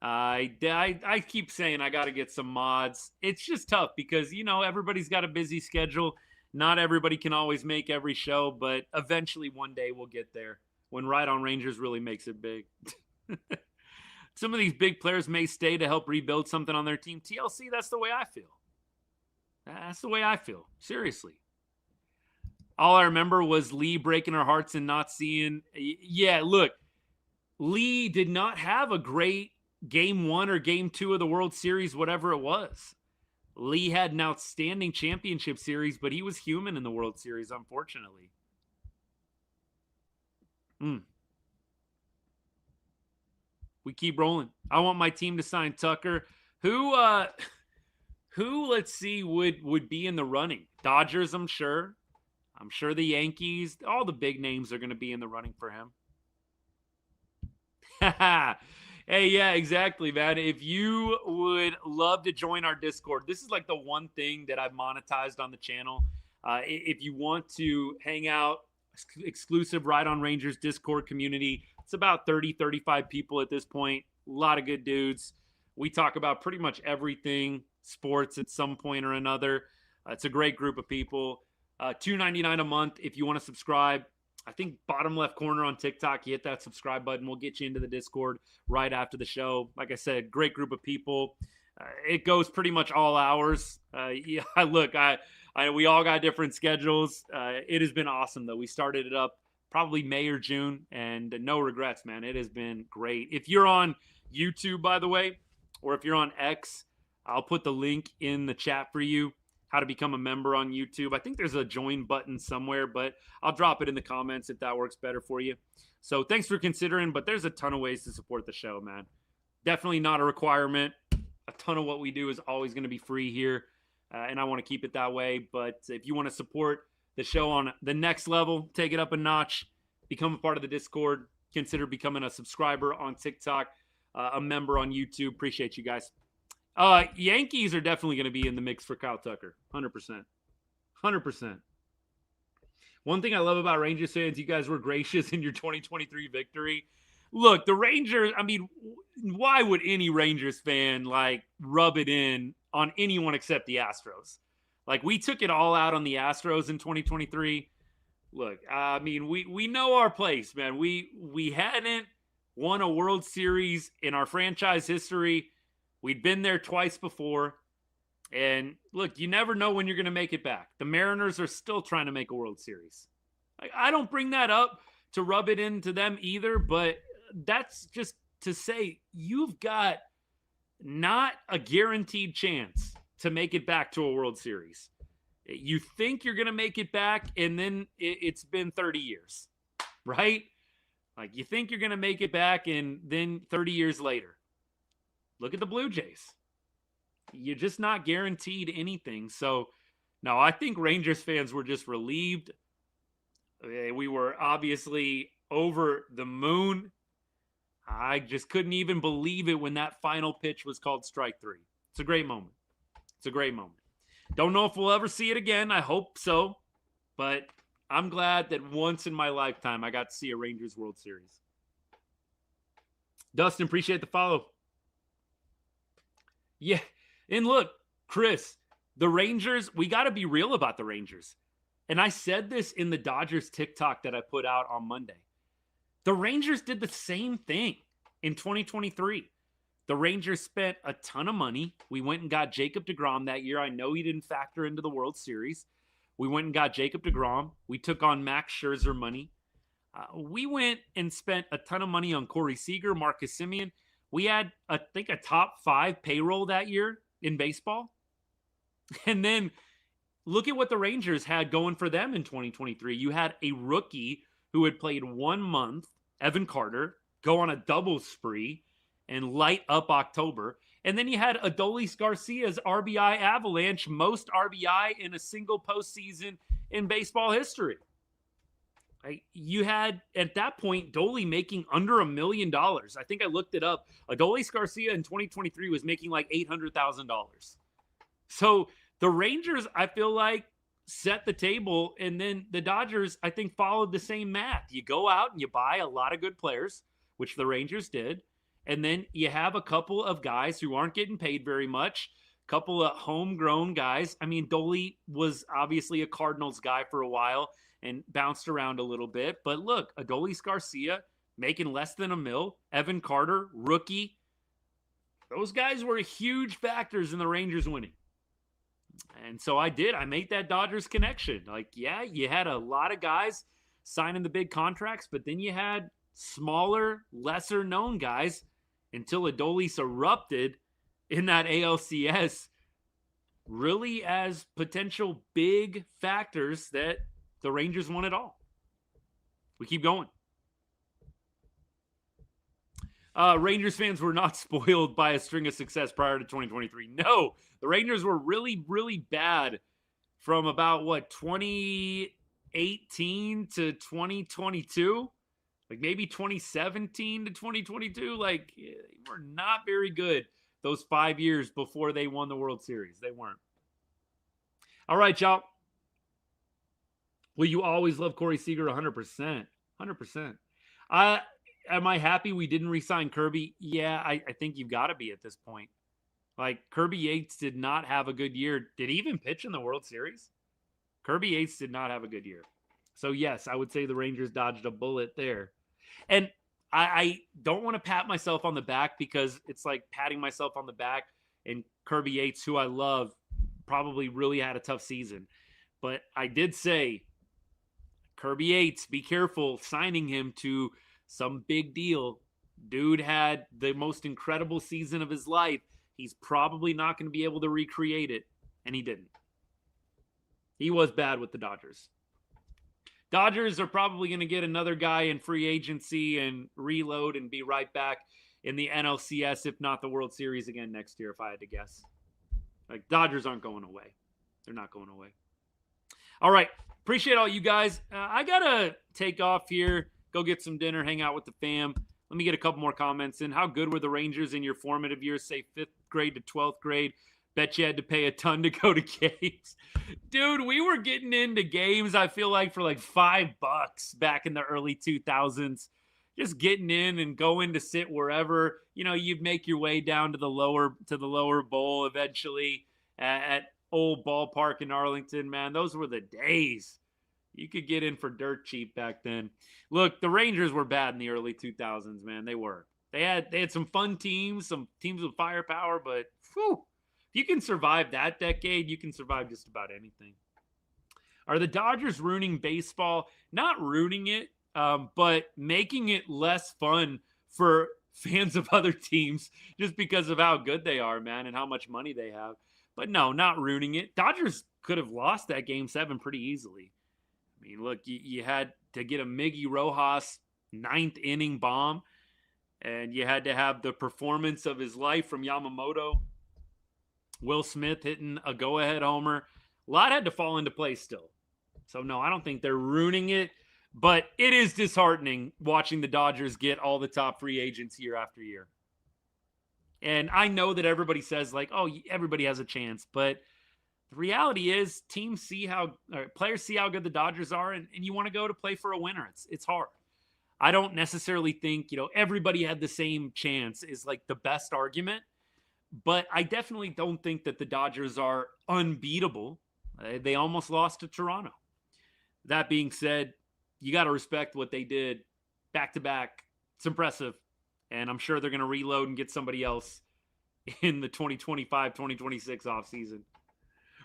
I keep saying I got to get some mods. It's just tough because, everybody's got a busy schedule. Not everybody can always make every show, but eventually one day we'll get there when Right on Rangers really makes it big. Some of these big players may stay to help rebuild something on their team. TLC, that's the way I feel. That's the way I feel. Seriously. All I remember was Lee breaking our hearts and not seeing. Yeah, look, Lee did not have a great game 1 or game 2 of the World Series, whatever it was. Lee had an outstanding championship series, but he was human in the World Series, unfortunately. We keep rolling. I want my team to sign Tucker. Who let's see, would be in the running? Dodgers, I'm sure. I'm sure the Yankees, all the big names are going to be in the running for him. Hey, yeah, exactly, man. If you would love to join our Discord, this is like the one thing that I've monetized on the channel. If you want to hang out, exclusive Ride on Rangers Discord community, it's about 30, 35 people at this point. A lot of good dudes. We talk about pretty much everything sports at some point or another. It's a great group of people. $2.99 a month if you want to subscribe. I think bottom left corner on TikTok, you hit that subscribe button. We'll get you into the Discord right after the show. Like I said, great group of people. It goes pretty much all hours. Yeah, look, we all got different schedules. It has been awesome, though. We started it up probably May or June, and no regrets, man. It has been great. If you're on YouTube, by the way, or if you're on X, I'll put the link in the chat for you. How to become a member on YouTube. I think there's a join button somewhere, but I'll drop it in the comments if that works better for you. So thanks for considering, but there's a ton of ways to support the show, man. Definitely not a requirement. A ton of what we do is always going to be free here, and I want to keep it that way. But if you want to support the show on the next level, take it up a notch, become a part of the Discord, consider becoming a subscriber on TikTok, a member on YouTube. Appreciate you guys. Yankees are definitely going to be in the mix for Kyle Tucker. 100%. 100%. One thing I love about Rangers fans, you guys were gracious in your 2023 victory. Look, the Rangers, I mean, why would any Rangers fan, like, rub it in on anyone except the Astros? Like, we took it all out on the Astros in 2023. Look, I mean, we know our place, man. We hadn't won a World Series in our franchise history. We'd been there twice before. And look, you never know when you're going to make it back. The Mariners are still trying to make a World Series. I don't bring that up to rub it into them either, but that's just to say you've got not a guaranteed chance to make it back to a World Series. You think you're going to make it back, and then it's been 30 years, right? Like, you think you're going to make it back, and then 30 years later. Look at the Blue Jays. You're just not guaranteed anything. So, no, I think Rangers fans were just relieved. We were obviously over the moon. I just couldn't even believe it when that final pitch was called strike three. It's a great moment. It's a great moment. Don't know if we'll ever see it again. I hope so. But I'm glad that once in my lifetime I got to see a Rangers World Series. Dustin, appreciate the follow. Yeah, and look, Chris, the Rangers, we got to be real about the Rangers. And I said this in the Dodgers TikTok that I put out on Monday. The Rangers did the same thing in 2023. The Rangers spent a ton of money. We went and got Jacob deGrom that year. I know he didn't factor into the World Series. We went and got Jacob deGrom. We took on Max Scherzer money. We went and spent a ton of money on Corey Seager, Marcus Semien. We had, I think, a top 5 payroll that year in baseball. And then look at what the Rangers had going for them in 2023. You had a rookie who had played 1 month, Evan Carter, go on a double spree and light up October. And then you had Adolis Garcia's RBI avalanche, most RBI in a single postseason in baseball history. You had, at that point, Dolly making under $1 million. I think I looked it up. Adolis Garcia in 2023 was making like $800,000. So the Rangers, I feel like, set the table, and then the Dodgers, I think, followed the same math. You go out and you buy a lot of good players, which the Rangers did, and then you have a couple of guys who aren't getting paid very much, a couple of homegrown guys. I mean, Dolly was obviously a Cardinals guy for a while, and bounced around a little bit. But look, Adolis Garcia making less than $1 million. Evan Carter, rookie. Those guys were huge factors in the Rangers winning. And so I made that Dodgers connection. Like, yeah, you had a lot of guys signing the big contracts, but then you had smaller, lesser known guys until Adolis erupted in that ALCS really as potential big factors that the Rangers won it all. We keep going. Rangers fans were not spoiled by a string of success prior to 2023. No, the Rangers were really, really bad from about, 2018 to 2022? Like maybe 2017 to 2022. Like they were not very good those 5 years before they won the World Series. They weren't. All right, y'all. Will you always love Corey Seager? 100%. 100%. Am I happy we didn't re-sign Kirby? Yeah, I think you've got to be at this point. Like, Kirby Yates did not have a good year. Did he even pitch in the World Series? Kirby Yates did not have a good year. So, yes, I would say the Rangers dodged a bullet there. And I don't want to pat myself on the back because it's like patting myself on the back. And Kirby Yates, who I love, probably really had a tough season. But I did say, Kirby Yates, be careful signing him to some big deal. Dude had the most incredible season of his life. He's probably not going to be able to recreate it. And he didn't. He was bad with the Dodgers. Dodgers are probably going to get another guy in free agency and reload and be right back in the NLCS, if not the World Series again next year, if I had to guess. Like, Dodgers aren't going away. They're not going away. All right. Appreciate all you guys. I got to take off here, go get some dinner, hang out with the fam. Let me get a couple more comments in. How good were the Rangers in your formative years, say 5th grade to 12th grade? Bet you had to pay a ton to go to games. Dude, we were getting into games, I feel like, for like $5 back in the early 2000s. Just getting in and going to sit wherever. You know, you'd make your way down to the lower bowl eventually at old ballpark in Arlington, man. Those were the days. You could get in for dirt cheap back then. Look, the Rangers were bad in the early 2000s, man. They were. They had some fun teams, some teams with firepower, but whew, if you can survive that decade, you can survive just about anything. Are the Dodgers ruining baseball? Not ruining it, but making it less fun for fans of other teams just because of how good they are, man, and how much money they have. But no, not ruining it. Dodgers could have lost that Game 7 pretty easily. I mean, look, you had to get a Miggy Rojas 9th inning bomb, and you had to have the performance of his life from Yamamoto. Will Smith hitting a go-ahead homer. A lot had to fall into place still. So, no, I don't think they're ruining it. But it is disheartening watching the Dodgers get all the top free agents year after year. And I know that everybody says, like, oh, everybody has a chance. But the reality is players see how good the Dodgers are, and you want to go to play for a winner. It's hard. I don't necessarily think, everybody had the same chance is like the best argument. But I definitely don't think that the Dodgers are unbeatable. They almost lost to Toronto. That being said, you got to respect what they did back-to-back. It's impressive. And I'm sure they're going to reload and get somebody else in the 2025-2026 offseason.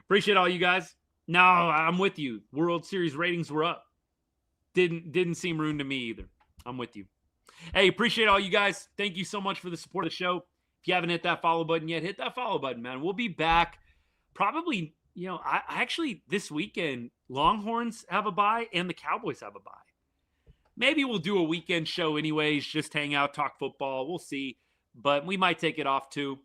Appreciate all you guys. No, I'm with you. World Series ratings were up. Didn't seem ruined to me either. I'm with you. Hey, appreciate all you guys. Thank you so much for the support of the show. If you haven't hit that follow button yet, hit that follow button, man. We'll be back probably, I actually this weekend, Longhorns have a bye and the Cowboys have a bye. Maybe we'll do a weekend show anyways, just hang out, talk football. We'll see. But we might take it off too.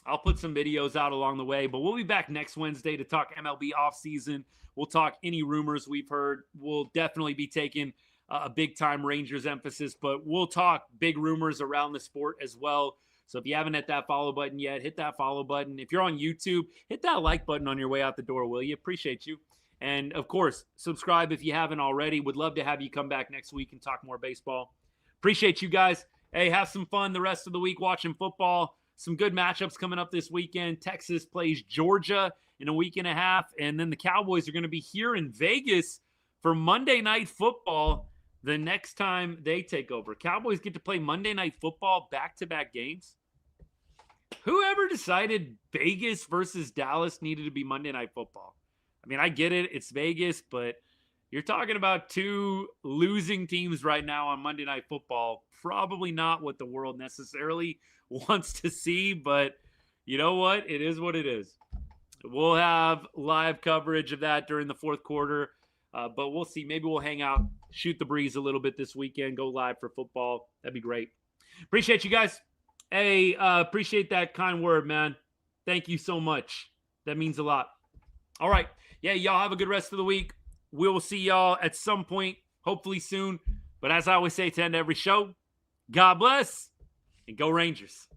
I'll put some videos out along the way. But we'll be back next Wednesday to talk MLB offseason. We'll talk any rumors we've heard. We'll definitely be taking a big-time Rangers emphasis. But we'll talk big rumors around the sport as well. So if you haven't hit that follow button yet, hit that follow button. If you're on YouTube, hit that like button on your way out the door, will you? Appreciate you. And, of course, subscribe if you haven't already. Would love to have you come back next week and talk more baseball. Appreciate you guys. Hey, have some fun the rest of the week watching football. Some good matchups coming up this weekend. Texas plays Georgia in a week and a half. And then the Cowboys are going to be here in Vegas for Monday Night Football the next time they take over. Cowboys get to play Monday Night Football back-to-back games. Whoever decided Vegas versus Dallas needed to be Monday Night Football? I mean, I get it. It's Vegas, but you're talking about two losing teams right now on Monday Night Football. Probably not what the world necessarily wants to see, but you know what? It is what it is. We'll have live coverage of that during the fourth quarter, but we'll see. Maybe we'll hang out, shoot the breeze a little bit this weekend, go live for football. That'd be great. Appreciate you guys. Hey, appreciate that kind word, man. Thank you so much. That means a lot. All right. Yeah, y'all have a good rest of the week. We'll see y'all at some point, hopefully soon, But as I always say to end every show, God bless and go Rangers.